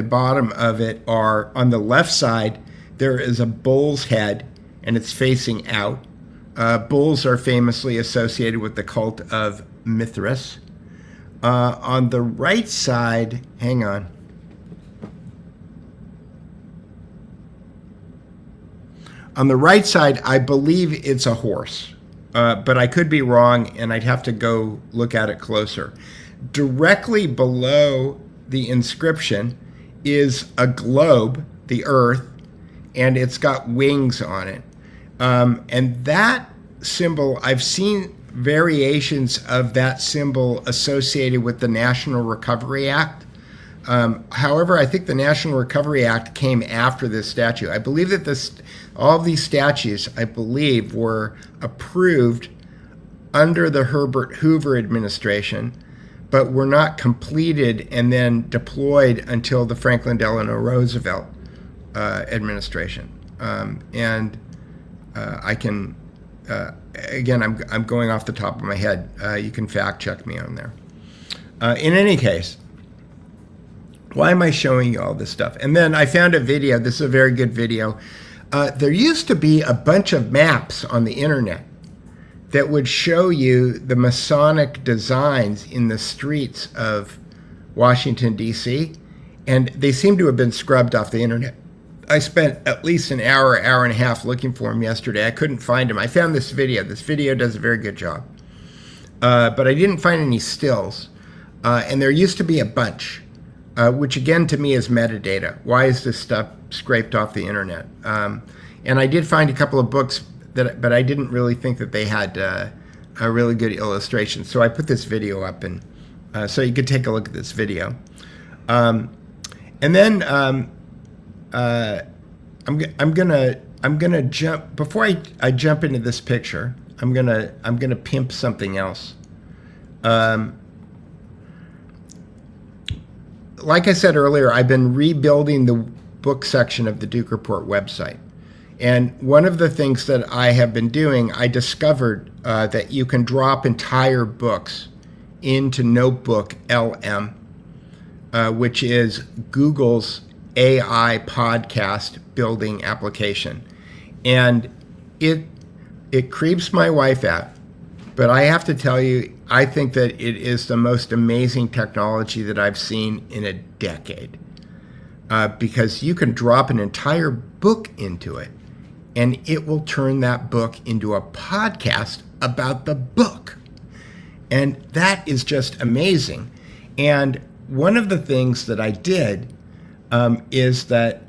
bottom of it are, on the left side there is a bull's head and it's facing out. Bulls are famously associated with the cult of Mithras. On the right side, hang on. On the right side, I believe it's a horse, but I could be wrong, and I'd have to go look at it closer. Directly below the inscription is a globe, the Earth, and it's got wings on it. And that symbol, I've seen variations of that symbol associated with the National Recovery Act. However, I think the National Recovery Act came after this statue. I believe that all of these statues, I believe, were approved under the Herbert Hoover administration, but were not completed and then deployed until the Franklin Delano Roosevelt administration. I can, again, I'm going off the top of my head. You can fact check me on there. In any case, why am I showing you all this stuff? And then I found a video. This is a very good video. There used to be a bunch of maps on the internet that would show you the Masonic designs in the streets of Washington, D.C., and they seem to have been scrubbed off the internet. I spent at least an hour and a half looking for them yesterday. I couldn't find them. I found this video. This video does a very good job. But I didn't find any stills. And there used to be a bunch, which again to me is metadata. Why is this stuff scraped off the internet? And I did find a couple of books, but I didn't really think that they had a really good illustration. So I put this video up, and so you could take a look at this video. And then I'm gonna jump before I jump into this picture. I'm gonna pimp something else. Like I said earlier, I've been rebuilding the book section of the Duke Report website. And one of the things that I have been doing, I discovered that you can drop entire books into Notebook LM, which is Google's AI podcast building application. And it creeps my wife out. But I have to tell you, I think that it is the most amazing technology that I've seen in a decade. Because you can drop an entire book into it, and it will turn that book into a podcast about the book. And that is just amazing. And one of the things that I did is that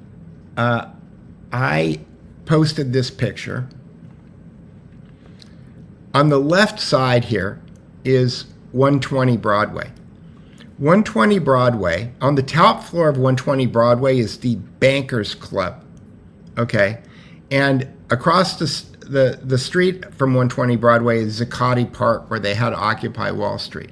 I posted this picture. On the left side here is 120 Broadway. 120 Broadway, on the top floor of 120 Broadway is the Bankers Club, okay? And across the street from 120 Broadway is Zuccotti Park, where they had Occupy Wall Street.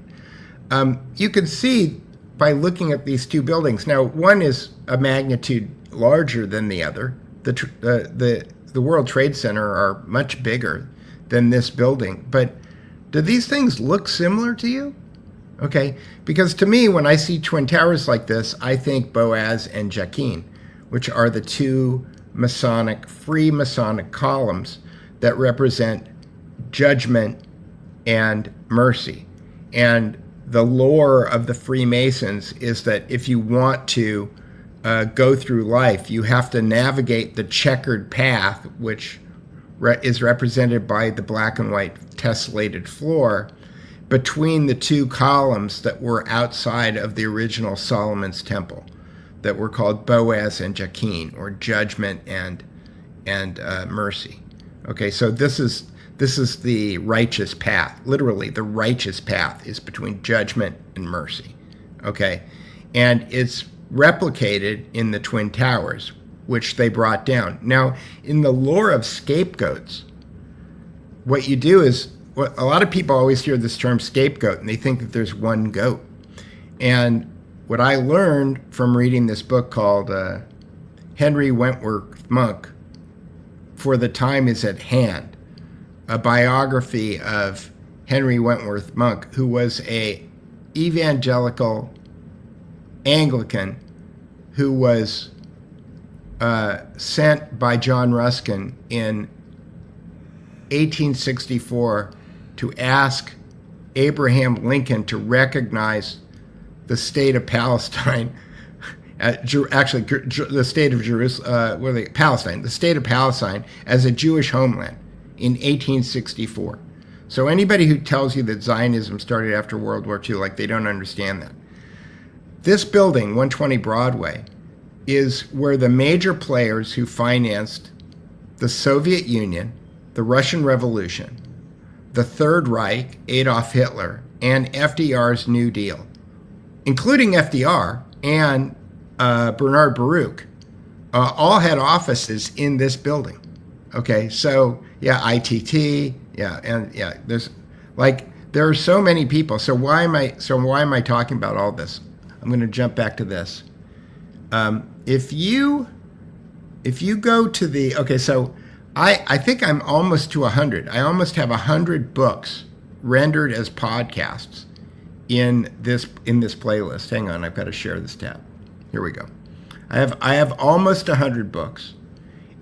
You can see by looking at these two buildings. Now, one is a magnitude larger than the other. The World Trade Center are much bigger than this building. But do these things look similar to you? Okay, because to me, when I see twin towers like this, I think Boaz and Jachin, which are the two free Masonic columns that represent judgment and mercy. And the lore of the Freemasons is that if you want to go through life, you have to navigate the checkered path, which is represented by the black and white tessellated floor, between the two columns that were outside of the original Solomon's Temple, that were called Boaz and Jachin, or judgment and mercy. Okay, so this is the righteous path. Literally, the righteous path is between judgment and mercy. Okay, and it's replicated in the Twin Towers, which they brought down. Now, in the lore of scapegoats, what you do is, a lot of people always hear this term scapegoat, and they think that there's one goat. And what I learned from reading this book called Henry Wentworth Monk, For the Time is at Hand, a biography of Henry Wentworth Monk, who was a evangelical Anglican who was sent by John Ruskin in 1864 to ask Abraham Lincoln to recognize the state of Palestine, actually the state of Jerusalem, Palestine, the state of Palestine as a Jewish homeland in 1864. So anybody who tells you that Zionism started after World War II, like, they don't understand that. This building, 120 Broadway, is where the major players who financed the Soviet Union, the Russian Revolution, the Third Reich, Adolf Hitler, and FDR's New Deal, including FDR and Bernard Baruch, all had offices in this building. Okay, so yeah, ITT, yeah, and yeah, there are so many people. So why am I talking about all this? I'm going to jump back to this. If you go to the, okay, so I think I'm almost to 100. I almost have 100 books rendered as podcasts in this playlist. Hang on, I've got to share this tab. Here we go. I have almost 100 books.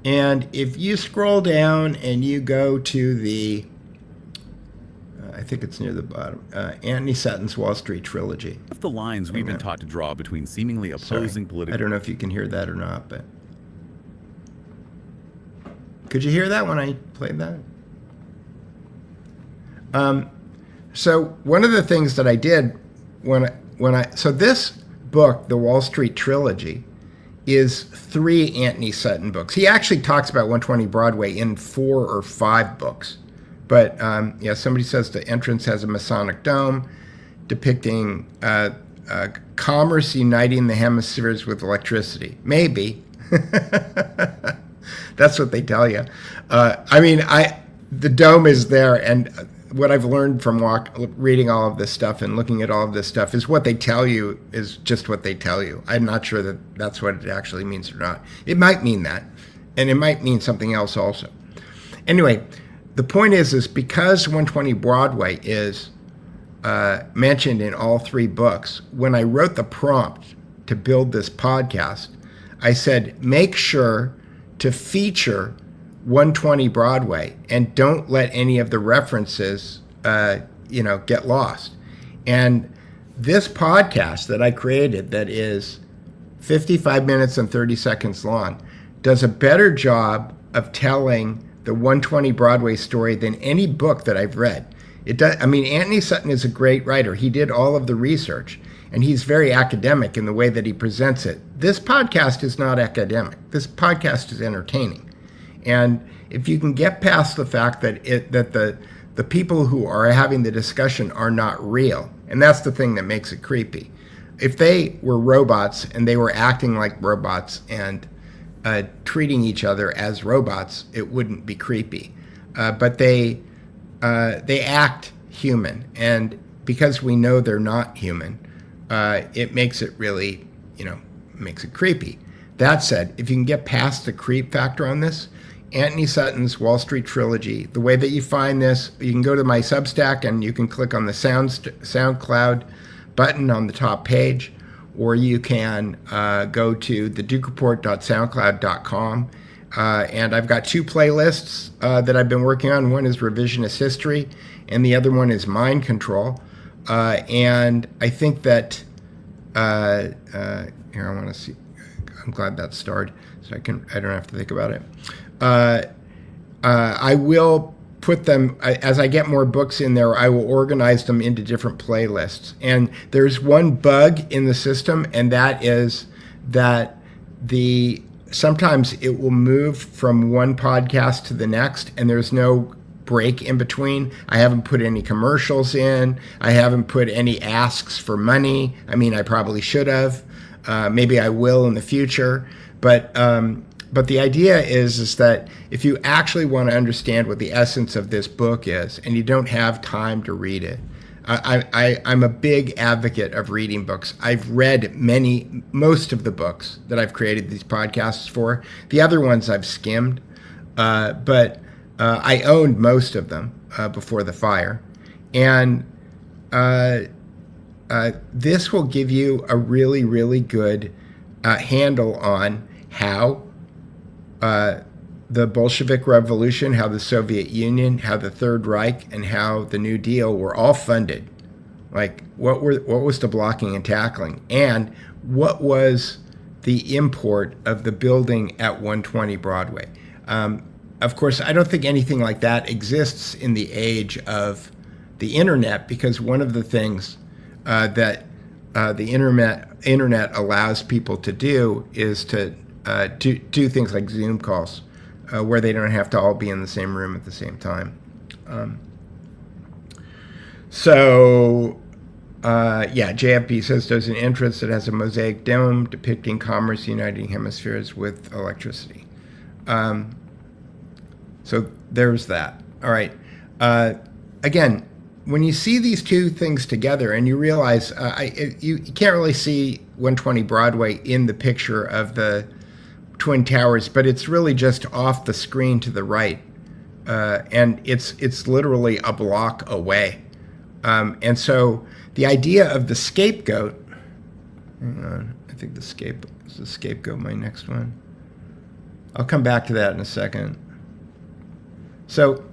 And if you scroll down and you go to the, I think it's near the bottom, Anthony Sutton's Wall Street Trilogy. The lines we've been taught to draw between seemingly opposing political... I don't know if you can hear that or not, but... Could you hear that when I played that? So one of the things that I did so this book, the Wall Street Trilogy, is 3 Anthony Sutton books. He actually talks about 120 Broadway in 4 or 5 books. But yeah, somebody says the entrance has a Masonic dome depicting commerce uniting the hemispheres with electricity. Maybe. That's what they tell you. The dome is there, and what I've learned from reading all of this stuff and looking at all of this stuff is what they tell you is just what they tell you. I'm not sure that that's what it actually means or not. It might mean that, and it might mean something else also. Anyway, the point is because 120 Broadway is mentioned in all 3 books, when I wrote the prompt to build this podcast, I said, make sure to feature 120 Broadway and don't let any of the references, get lost. And this podcast that I created that is 55 minutes and 30 seconds long does a better job of telling the 120 Broadway story than any book that I've read. It does. Anthony Sutton is a great writer. He did all of the research, and he's very academic in the way that he presents it. This podcast is not academic. This podcast is entertaining. And if you can get past the fact that the people who are having the discussion are not real, and that's the thing that makes it creepy. If they were robots and they were acting like robots and treating each other as robots, it wouldn't be creepy. But they act human, and because we know they're not human, it makes it really, makes it creepy. That said, if you can get past the creep factor on this, Anthony Sutton's Wall Street Trilogy, the way that you find this, you can go to my Substack and you can click on the SoundCloud button on the top page, or you can go to thedukeport.soundcloud.com. And I've got 2 playlists that I've been working on. One is Revisionist History, and the other one is Mind Control. And I think that, here, I want to see. I'm glad that started, so I don't have to think about it. I will put them, as I get more books in there, I will organize them into different playlists. And there's one bug in the system, and that is that sometimes it will move from one podcast to the next, and there's no break in between. I haven't put any commercials in. I haven't put any asks for money. I probably should have. Maybe I will in the future. But the idea is that if you actually want to understand what the essence of this book is, and you don't have time to read it, I'm a big advocate of reading books. I've read most of the books that I've created these podcasts for. The other ones I've skimmed, but I owned most of them before the fire. And this will give you a really, really good handle on how the Bolshevik Revolution, how the Soviet Union, how the Third Reich, and how the New Deal were all funded. Like, what was the blocking and tackling, and what was the import of the building at 120 Broadway? Of course, I don't think anything like that exists in the age of the internet, because one of the things that the internet allows people to do is to do things like Zoom calls, where they don't have to all be in the same room at the same time. JFB says there's an entrance that has a mosaic dome depicting commerce uniting hemispheres with electricity. So there's that. All right. Again, when you see these two things together and you realize you can't really see 120 Broadway in the picture of the Twin Towers, but it's really just off the screen to the right, and it's literally a block away. And so the idea of the scapegoat, hang on, I think is the scapegoat my next one? I'll come back to that in a second. So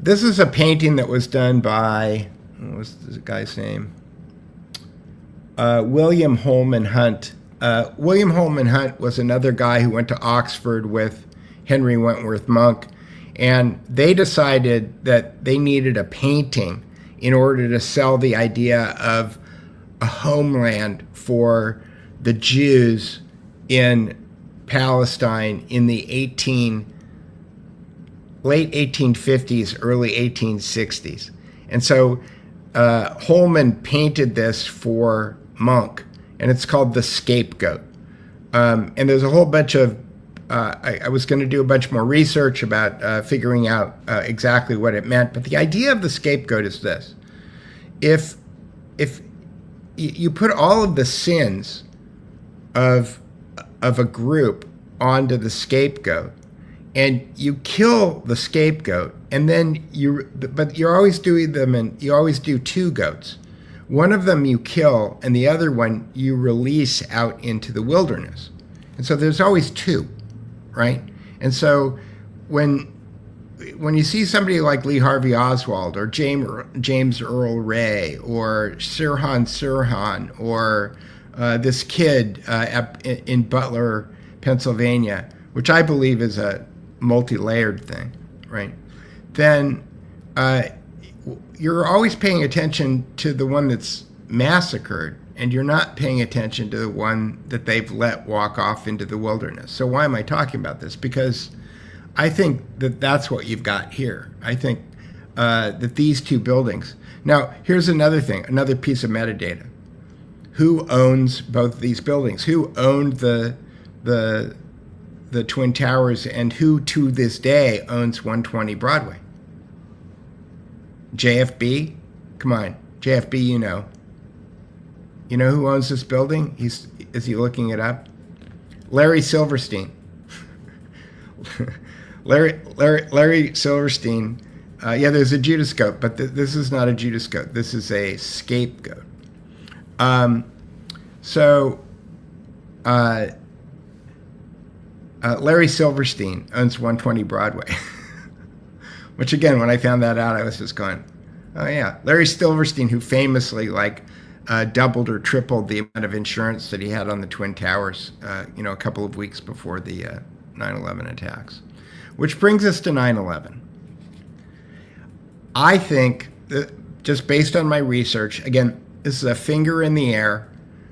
this is a painting that was done by, what was the guy's name? William Holman Hunt. William Holman Hunt was another guy who went to Oxford with Henry Wentworth Monk, and they decided that they needed a painting in order to sell the idea of a homeland for the Jews in Palestine in the late 1850s, early 1860s. And so Holman painted this for Monk, and it's called The Scapegoat. And there's a whole bunch of, I was going to do a bunch more research about figuring out exactly what it meant, but the idea of the scapegoat is this. If you put all of the sins of a group onto the scapegoat, and you kill the scapegoat, and then but you're always doing them, and you always do two goats. One of them you kill, and the other one you release out into the wilderness. And so there's always two, right? And so when you see somebody like Lee Harvey Oswald or James Earl Ray or Sirhan Sirhan or this kid in Butler, Pennsylvania, which I believe is a multi-layered thing, right? Then you're always paying attention to the one that's massacred, and you're not paying attention to the one that they've let walk off into the wilderness. So why am I talking about this? Because I think that that's what you've got here. I think that these two buildings. Now, here's another thing, another piece of metadata. Who owns both of these buildings? Who owned the Twin Towers, and who to this day owns 120 Broadway? JFB? Come on, JFB, you know. You know who owns this building? Is he looking it up? Larry Silverstein. Larry Silverstein. Yeah, there's a Judas goat, but this is not a Judas goat. This is a scapegoat. Larry Silverstein owns 120 Broadway. Which again, when I found that out, I was just going, oh yeah. Larry Silverstein, who famously doubled or tripled the amount of insurance that he had on the Twin Towers, a couple of weeks before the 9/11 attacks. Which brings us to 9/11. I think that just based on my research, again, this is a finger in the air.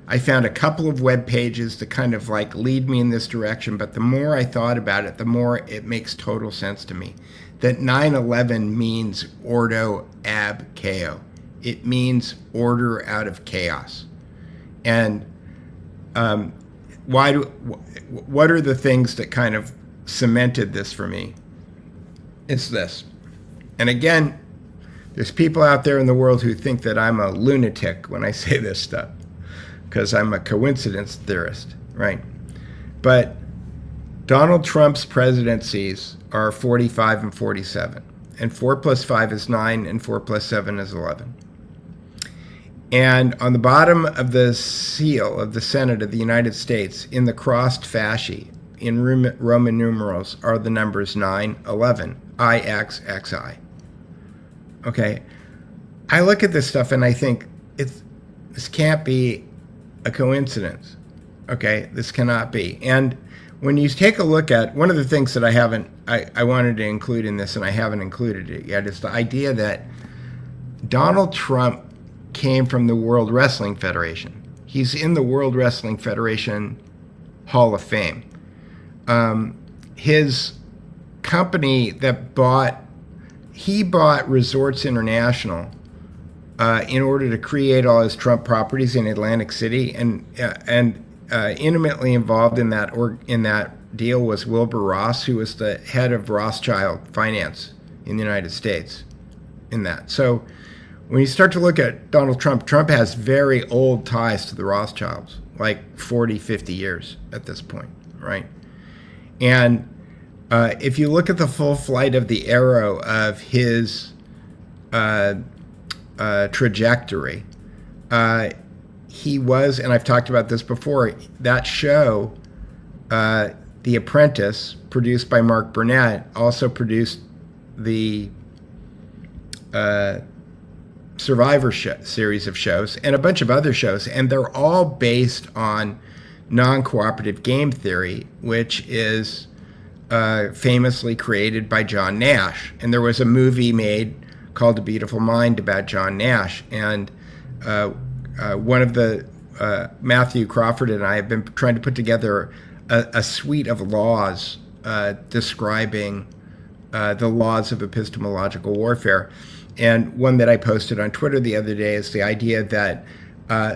I found a couple of web pages to kind of lead me in this direction, but the more I thought about it, the more it makes total sense to me that 9/11 means Ordo Ab Chao. It means order out of chaos. And what are the things that kind of cemented this for me? It's this. And again, There's people out there in the world who think that I'm a lunatic when I say this stuff because I'm a coincidence theorist, right? But Donald Trump's presidencies are 45 and 47. And 4 plus 5 is 9, and 4 plus 7 is 11. And on the bottom of the seal of the Senate of the United States, in the crossed fascie, in Roman numerals, are the numbers 9, 11, IXXI. Okay, I look at this stuff and I think this can't be a coincidence. Okay, this cannot be. And when you take a look at one of the things that I wanted to include in this and I haven't included it yet is the idea that Donald Trump came from the World Wrestling Federation. He's in the World Wrestling Federation Hall of Fame. His company that bought Resorts International in order to create all his Trump properties in Atlantic City, and intimately involved in that deal was Wilbur Ross, who was the head of Rothschild Finance in the United States. In that, so when you start to look at Donald Trump, Trump has very old ties to the Rothschilds, like 40, 50 years at this point, right? And if you look at the full flight of the arrow of his trajectory, he was, and I've talked about this before, that show, The Apprentice, produced by Mark Burnett, also produced the Survivor series of shows and a bunch of other shows, and they're all based on non-cooperative game theory, which is famously created by John Nash. And there was a movie made called A Beautiful Mind about John Nash, and one of the Matthew Crawford and I have been trying to put together a suite of laws describing the laws of epistemological warfare. And one that I posted on Twitter the other day is the idea that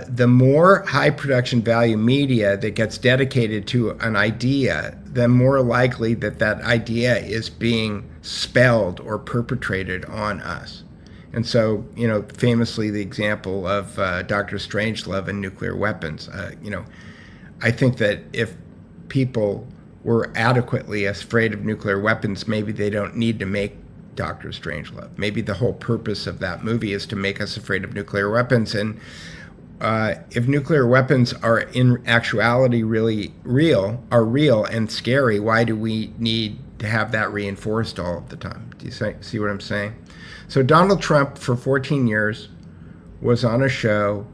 the more high production value media that gets dedicated to an idea, the more likely that that idea is being spelled or perpetrated on us. And so, famously the example of Dr. Strangelove and nuclear weapons, I think that if people were adequately afraid of nuclear weapons, maybe they don't need to make Dr. Strangelove. Maybe the whole purpose of that movie is to make us afraid of nuclear weapons. And if nuclear weapons are in actuality really real and scary, why do we need to have that reinforced all of the time? Do you see what I'm saying? So Donald Trump, for 14 years, was on a show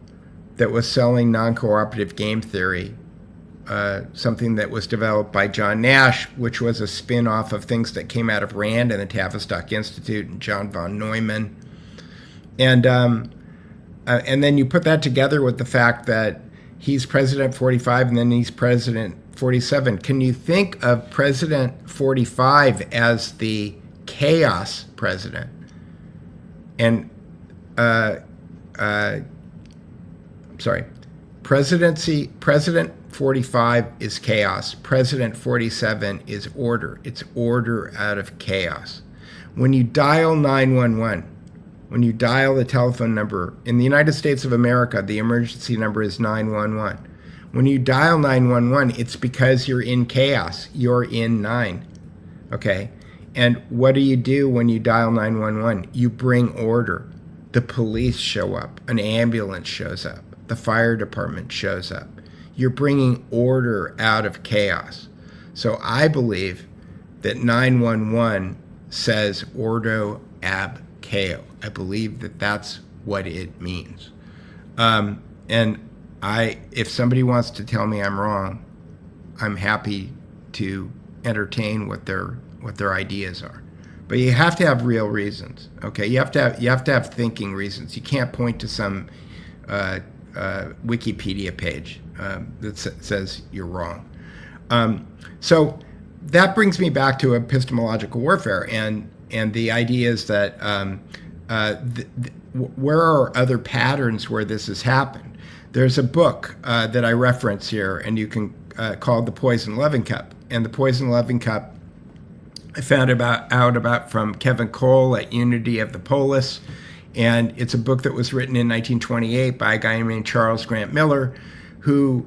that was selling non-cooperative game theory, something that was developed by John Nash, which was a spin-off of things that came out of Rand and the Tavistock Institute and John von Neumann. And then you put that together with the fact that he's President 45 and then he's President 47. Can you think of President 45 as the chaos president? And, President 45 is chaos. President 47 is order. It's order out of chaos. When you dial 911, when you dial the telephone number, in the United States of America, the emergency number is 911. When you dial 911, it's because you're in chaos. You're in 9, okay? And what do you do when you dial 911? You bring order. The police show up. An ambulance shows up. The fire department shows up. You're bringing order out of chaos. So I believe that 911 says Ordo Ab Chao. I believe that that's what it means. And if somebody wants to tell me I'm wrong, I'm happy to entertain what their ideas are. But you have to have real reasons. Okay, you have to have thinking reasons. You can't point to some Wikipedia page that says you're wrong. So that brings me back to epistemological warfare, and the idea is that where are other patterns where this has happened? There's a book that I reference here, and you can called The Poison Loving Cup. And The Poison Loving Cup, I found out about from Kevin Cole at Unity of the Polis. And it's a book that was written in 1928 by a guy named Charles Grant Miller, who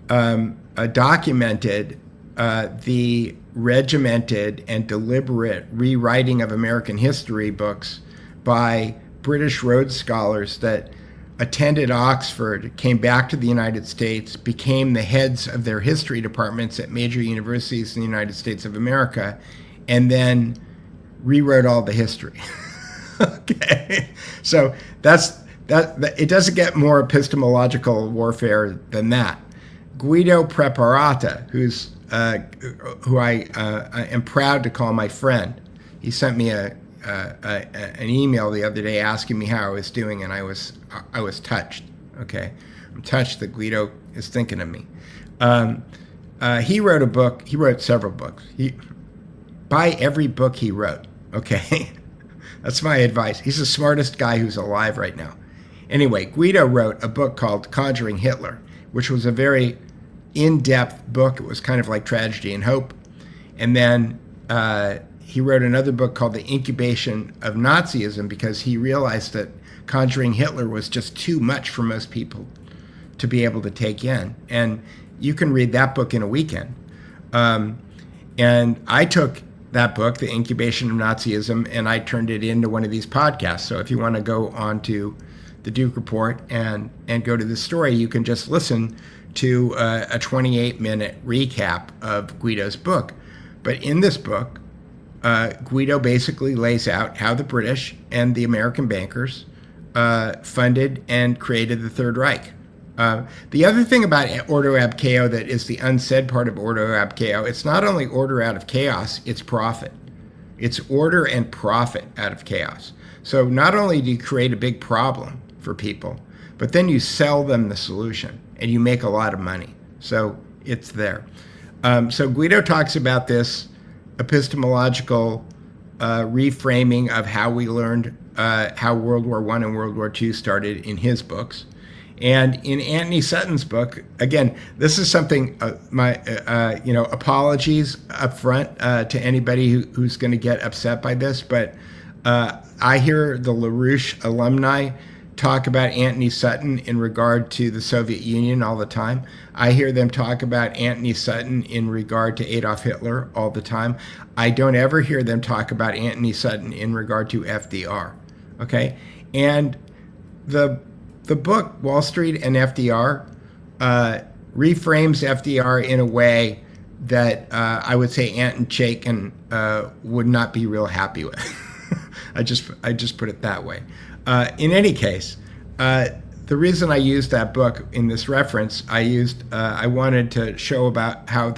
documented the regimented and deliberate rewriting of American history books by British Rhodes Scholars that attended Oxford, came back to the United States, became the heads of their history departments at major universities in the United States of America, and then rewrote all the history. Okay, so that. It doesn't get more epistemological warfare than that. Guido Preparata, who I am proud to call my friend, he sent me an email the other day asking me how I was doing, and I was touched. Okay, I'm touched that Guido is thinking of me. He wrote a book. He wrote several books. Buy every book he wrote. Okay, that's my advice. He's the smartest guy who's alive right now. Anyway, Guido wrote a book called Conjuring Hitler, which was a very in-depth book. It was kind of like Tragedy and Hope. And then he wrote another book called The Incubation of Nazism, because he realized that Conjuring Hitler was just too much for most people to be able to take in. And you can read that book in a weekend. And I took that book, The Incubation of Nazism, and I turned it into one of these podcasts. So if you want to go on to the Duke Report and go to the story, you can just listen to a 28-minute recap of Guido's book. But in this book, Guido basically lays out how the British and the American bankers funded and created the Third Reich. The other thing about Ordo Ab Chao that is the unsaid part of Ordo Ab Chao, it's not only order out of chaos, it's profit. It's order and profit out of chaos. So not only do you create a big problem for people, but then you sell them the solution and you make a lot of money. So it's there. So Guido talks about this epistemological reframing of how we learned how World War I and World War II started in his books. And in Anthony Sutton's book, again, this is something, apologies up front to anybody who's going to get upset by this, but I hear the LaRouche alumni talk about Anthony Sutton in regard to the Soviet Union all the time. I hear them talk about Anthony Sutton in regard to Adolf Hitler all the time. I don't ever hear them talk about Anthony Sutton in regard to FDR. Okay? And the book, Wall Street and FDR, reframes FDR in a way that I would say Anton Chaikin would not be real happy with. I just put it that way. In any case, the reason I used that book in this reference, I wanted to show about how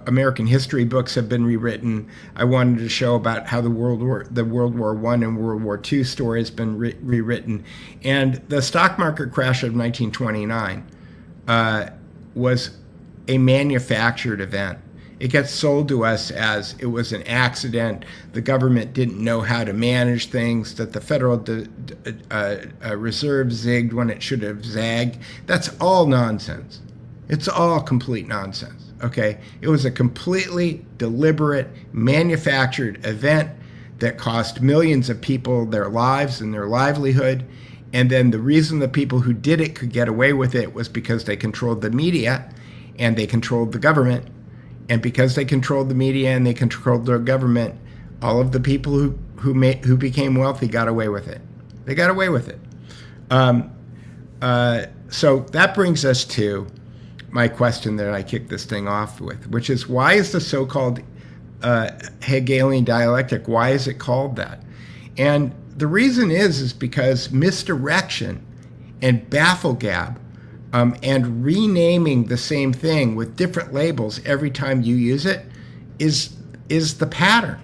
American history books have been rewritten. I wanted to show about how the World War I and World War II story has been rewritten. And the stock market crash of 1929 was a manufactured event. It gets sold to us as it was an accident, the government didn't know how to manage things, that the Federal Reserve zigged when it should have zagged. That's all nonsense. It's all complete nonsense, okay? It was a completely deliberate, manufactured event that cost millions of people their lives and their livelihood. And then the reason the people who did it could get away with it was because they controlled the media and they controlled the government. And because they controlled the media and they controlled their government, all of the people who became wealthy got away with it. They got away with it. So that brings us to my question that I kicked this thing off with, which is, why is the so-called Hegelian dialectic, why is it called that? And the reason is because misdirection and bafflegab and renaming the same thing with different labels every time you use it is the pattern.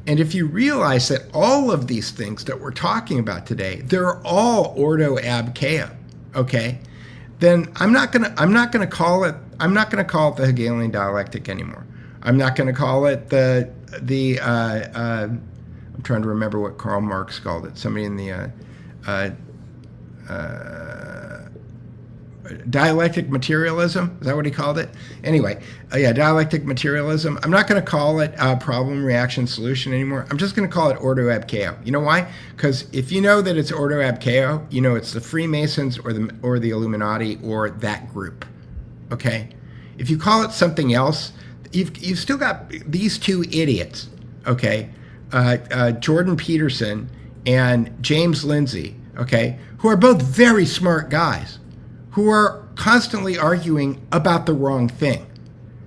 And if you realize that all of these things that we're talking about today, they're all Ordo Ab Chao, okay? Then I'm not gonna call it the Hegelian dialectic anymore. I'm not gonna call it I'm trying to remember what Karl Marx called it. Somebody in the dialectic materialism. Is that what he called it? Anyway, yeah, dialectic materialism. I'm not going to call it problem, reaction, solution anymore. I'm just going to call it Ordo Ab Chao. You know why? Because if you know that it's Ordo Ab Chao, you know it's the Freemasons or the Illuminati or that group. Okay? If you call it something else, you've still got these two idiots. Okay? Jordan Peterson and James Lindsay. Okay? Who are both very smart guys, who are constantly arguing about the wrong thing.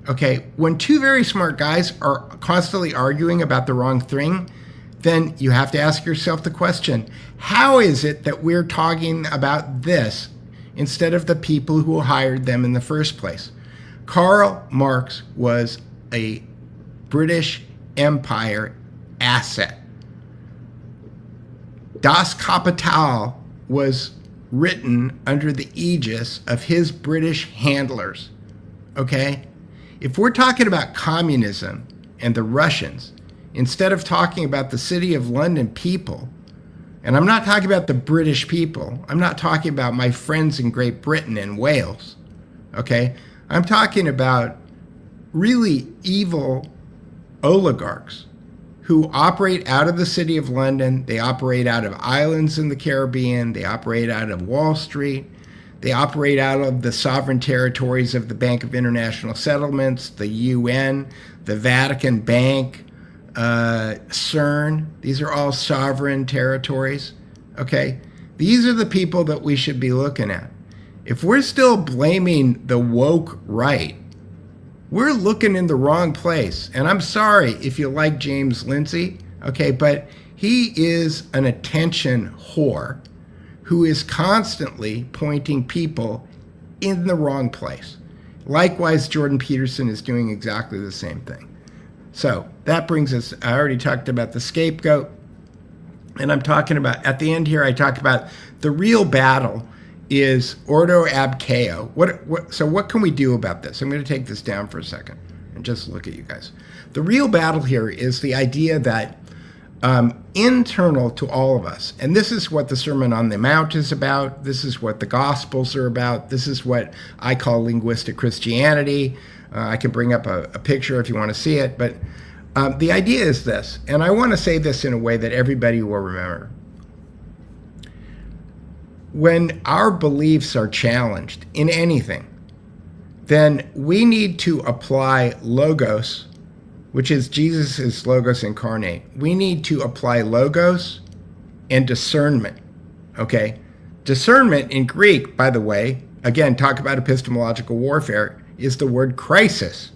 Okay, when two very smart guys are constantly arguing about the wrong thing, then you have to ask yourself the question, how is it that we're talking about this instead of the people who hired them in the first place? Karl Marx was a British Empire asset. Das Kapital was written under the aegis of his British handlers, okay? If we're talking about communism and the Russians, instead of talking about the City of London people, and I'm not talking about the British people, I'm not talking about my friends in Great Britain and Wales, okay? I'm talking about really evil oligarchs who operate out of the City of London. They operate out of islands in the Caribbean. They operate out of Wall Street. They operate out of the sovereign territories of the Bank of International Settlements, the UN, the Vatican Bank, CERN. These are all sovereign territories, okay? These are the people that we should be looking at. If we're still blaming the woke right, we're looking in the wrong place. And I'm sorry if you like James Lindsay, okay, but he is an attention whore who is constantly pointing people in the wrong place. Likewise, Jordan Peterson is doing exactly the same thing. So that brings us, I already talked about the scapegoat, and I'm talking about, at the end here, I talk about the real battle is Ordo Ab Chao. So what can we do about this? I'm going to take this down for a second and just look at you guys. The real battle here is the idea that internal to all of us, and this is what the Sermon on the Mount is about, this is what the Gospels are about, this is what I call linguistic Christianity. I can bring up a picture if you want to see it, but the idea is this, and I want to say this in a way that everybody will remember. When our beliefs are challenged in anything, then we need to apply logos, which is Jesus' logos incarnate. We need to apply logos and discernment, okay? Discernment in Greek, by the way, again, talk about epistemological warfare, is the word crisis.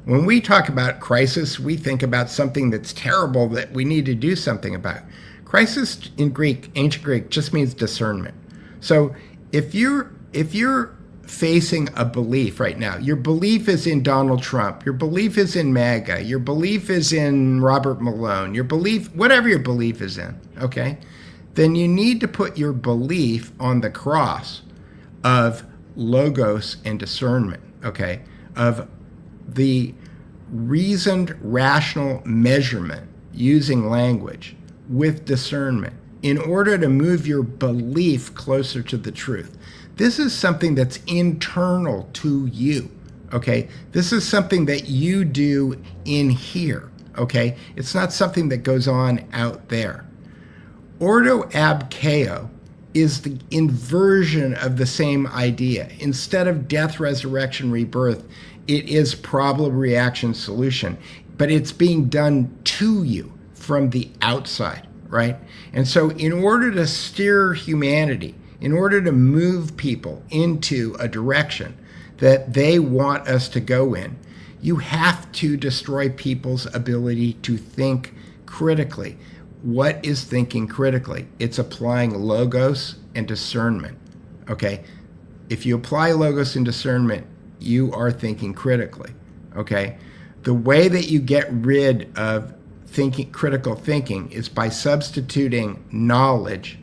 When we talk about crisis, we think about something that's terrible that we need to do something about. Crisis in Greek, ancient Greek, just means discernment. So if you're facing a belief right now, your belief is in Donald Trump, your belief is in MAGA, your belief is in Robert Malone, your belief, whatever your belief is in, okay, then you need to put your belief on the cross of logos and discernment, okay, of the reasoned, rational measurement using language with discernment in order to move your belief closer to the truth. This is something that's internal to you, okay? This is something that you do in here, okay? It's not something that goes on out there. Ordo Ab Chao is the inversion of the same idea. Instead of death, resurrection, rebirth, it is problem, reaction, solution. But it's being done to you from the outside, right? And so in order to steer humanity, in order to move people into a direction that they want us to go in, you have to destroy people's ability to think critically. What is thinking critically? It's applying logos and discernment, okay? If you apply logos and discernment, you are thinking critically, okay? The way that you get rid of critical thinking is by substituting knowledge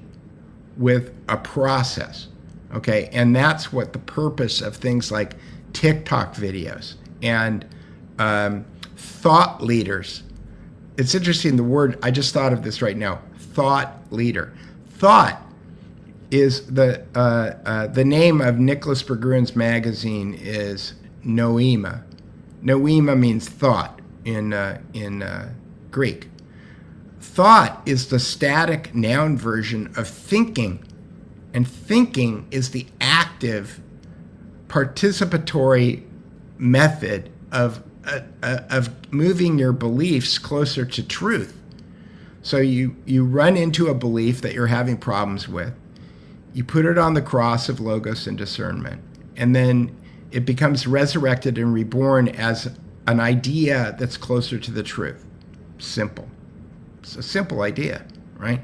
with a process, okay? And that's what the purpose of things like TikTok videos and thought leaders. It's interesting, the word, I just thought of this right now, thought leader. Thought is the name of Nicholas Berggrun's magazine is Noema. Noema means thought in Greek. Thought is the static noun version of thinking, and thinking is the active, participatory method of moving your beliefs closer to truth. So you run into a belief that you're having problems with, you put it on the cross of logos and discernment, and then it becomes resurrected and reborn as an idea that's closer to the truth. Simple. It's a simple idea, right?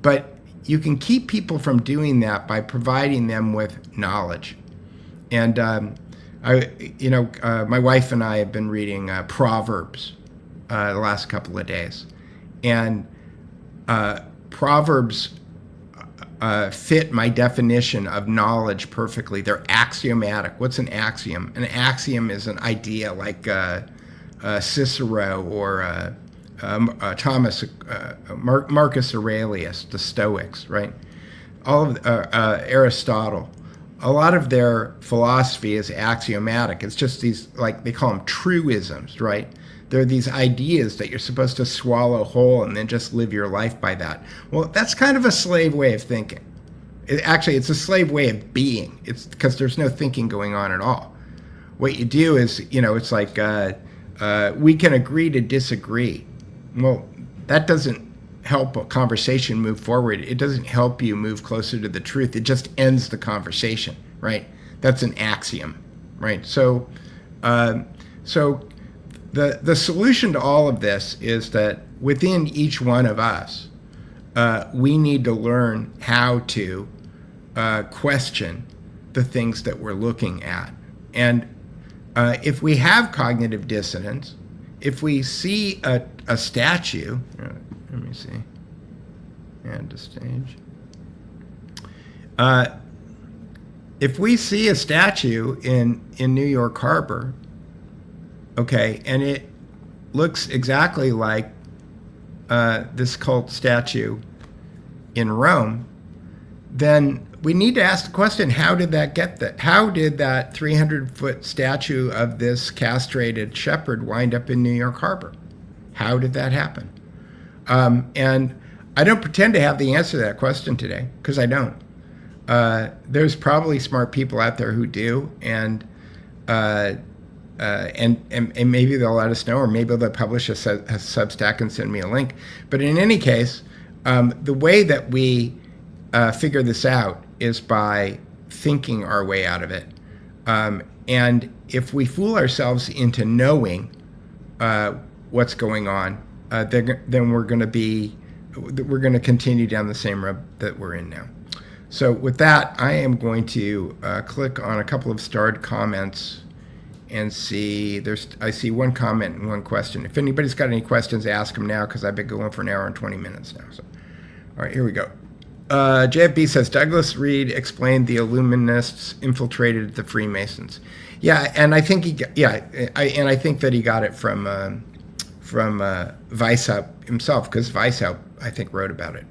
But you can keep people from doing that by providing them with knowledge. And my wife and I have been reading Proverbs the last couple of days, and Proverbs fit my definition of knowledge perfectly. They're axiomatic. What's an axiom? An axiom is an idea like Cicero or Marcus Aurelius, the Stoics, right? All of Aristotle. A lot of their philosophy is axiomatic. It's just these, like they call them truisms, right? They're these ideas that you're supposed to swallow whole and then just live your life by that. Well, that's kind of a slave way of thinking. It's a slave way of being. It's because there's no thinking going on at all. What you do is, it's like we can agree to disagree. Well, that doesn't help a conversation move forward. It doesn't help you move closer to the truth. It just ends the conversation, right? That's an axiom, right? So the solution to all of this is that within each one of us, we need to learn how to question the things that we're looking at. And if we have cognitive dissonance, if we see a statue, let me see, and to stage. If we see a statue in New York Harbor, okay, and it looks exactly like this cult statue in Rome, then we need to ask the question, how did that get that? How did that 300-foot statue of this castrated shepherd wind up in New York Harbor? How did that happen? And I don't pretend to have the answer to that question today, because I don't. There's probably smart people out there who do, and maybe they'll let us know, or maybe they'll publish a Substack and send me a link. But in any case, the way that we figure this out is by thinking our way out of it. And if we fool ourselves into knowing what's going on, then we're going to continue down the same road that we're in now. So with that, I am going to click on a couple of starred comments and see. I see one comment and one question. If anybody's got any questions, ask them now, because I've been going for an hour and 20 minutes now. So, all right, here we go. JFB says, Douglas Reed explained the Illuminists infiltrated the Freemasons. Yeah, and I think I think that he got it from Weishaupt himself, because Weishaupt, I think, wrote about it.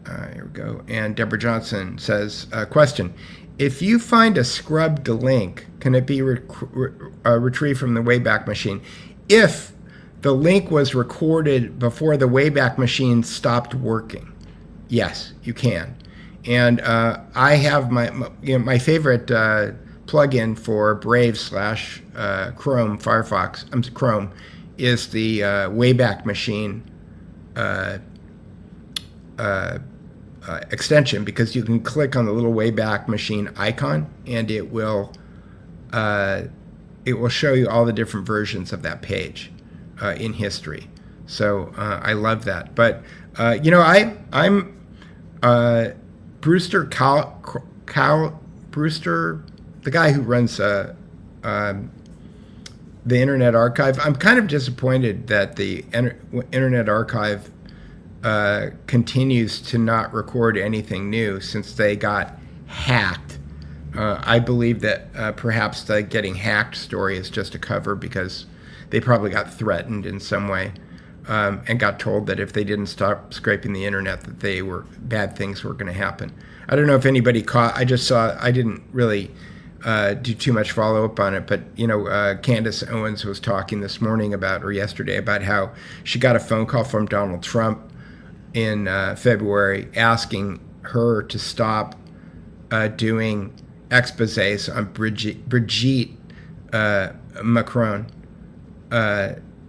Here we go. And Deborah Johnson says, question: if you find a scrubbed link, can it be retrieved from the Wayback Machine? If the link was recorded before the Wayback Machine stopped working, yes, you can. And I have my favorite plugin for Brave / Chrome Firefox. Chrome is the Wayback Machine extension, because you can click on the little Wayback Machine icon, and it will show you all the different versions of that page in history. So I love that. But I'm Brewster Brewster, the guy who runs the Internet Archive. I'm kind of disappointed that the Internet Archive continues to not record anything new since they got hacked. I believe that perhaps the getting hacked story is just a cover, because they probably got threatened in some way. and got told that if they didn't stop scraping the internet, that bad things were going to happen. I don't know if anybody caught. I didn't really do too much follow up on it, but Candace Owens was talking this morning or yesterday about how she got a phone call from Donald Trump in February asking her to stop doing exposés on Brigitte Macron.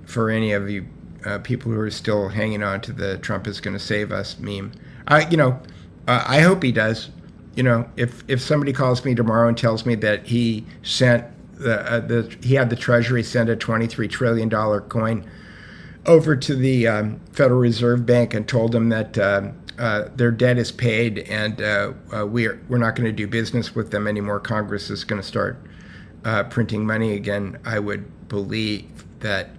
For any of you people who are still hanging on to the "Trump is going to save us" meme, I hope he does. If somebody calls me tomorrow and tells me that he sent he had the Treasury send a $23 trillion coin over to the Federal Reserve Bank and told them that their debt is paid and we're not going to do business with them anymore, Congress is going to start printing money again, I would believe that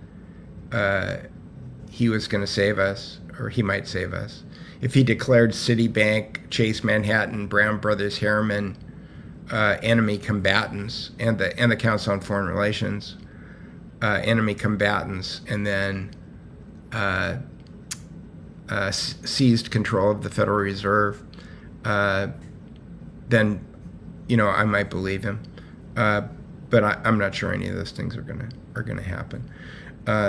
he was going to save us, or he might save us. If he declared Citibank, Chase Manhattan, Brown Brothers Harriman enemy combatants, and the Council on Foreign Relations enemy combatants, and then seized control of the Federal Reserve, then I might believe him. But I'm not sure any of those things are gonna happen.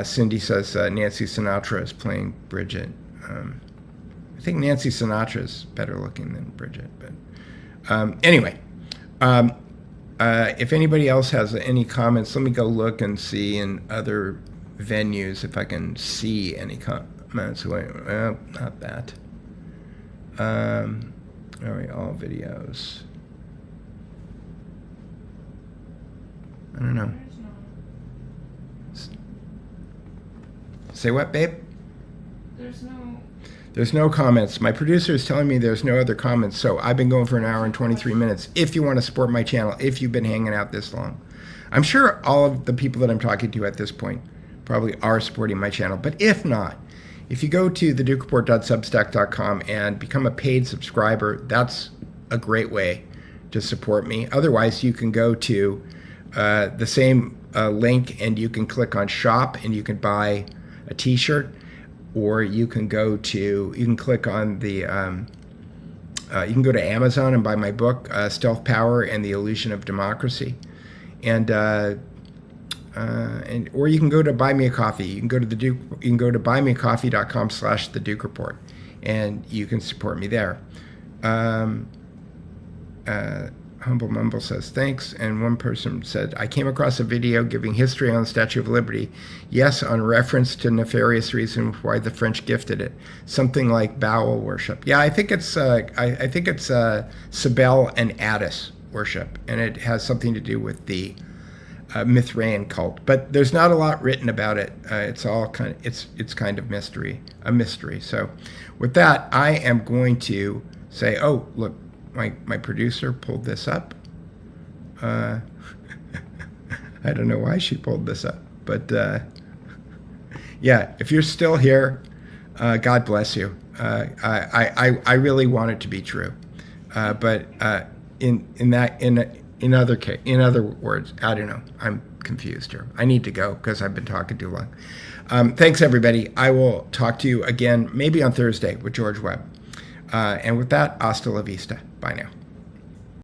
Cindy says Nancy Sinatra is playing Bridget. I think Nancy Sinatra is better looking than Bridget, but anyway, if anybody else has any comments, let me go look and see in other venues if I can see any comments. Well, not that. All right, all videos. I don't know. Say what, babe? There's no comments. My producer is telling me there's no other comments, so I've been going for an hour and 23 minutes. If you want to support my channel, if you've been hanging out this long. I'm sure all of the people that I'm talking to at this point probably are supporting my channel, but if not, if you go to thedukereport.substack.com and become a paid subscriber, that's a great way to support me. Otherwise, you can go to the same link and you can click on shop and you can buy a t-shirt, or you can click on the you can go to Amazon and buy my book, Stealth Power and the Illusion of Democracy, and or you can go to Buy Me a Coffee. You can go to buymeacoffee.com/The Duke Report, and you can support me there. Humble Mumble says thanks, and one person said, I came across a video giving history on the Statue of Liberty. Yes, on reference to nefarious reasons why the French gifted it, something like bowel worship. Yeah, I think it's Cybele and Attis worship, and it has something to do with the Mithraean cult. But there's not a lot written about it. It's all it's kind of a mystery. So, with that, I am going to say, oh look. My producer pulled this up. I don't know why she pulled this up, but yeah, if you're still here, God bless you. I really want it to be true, but in other words, I don't know. I'm confused here. I need to go because I've been talking too long. Thanks everybody. I will talk to you again maybe on Thursday with George Webb. And with that, hasta la vista. Bye now.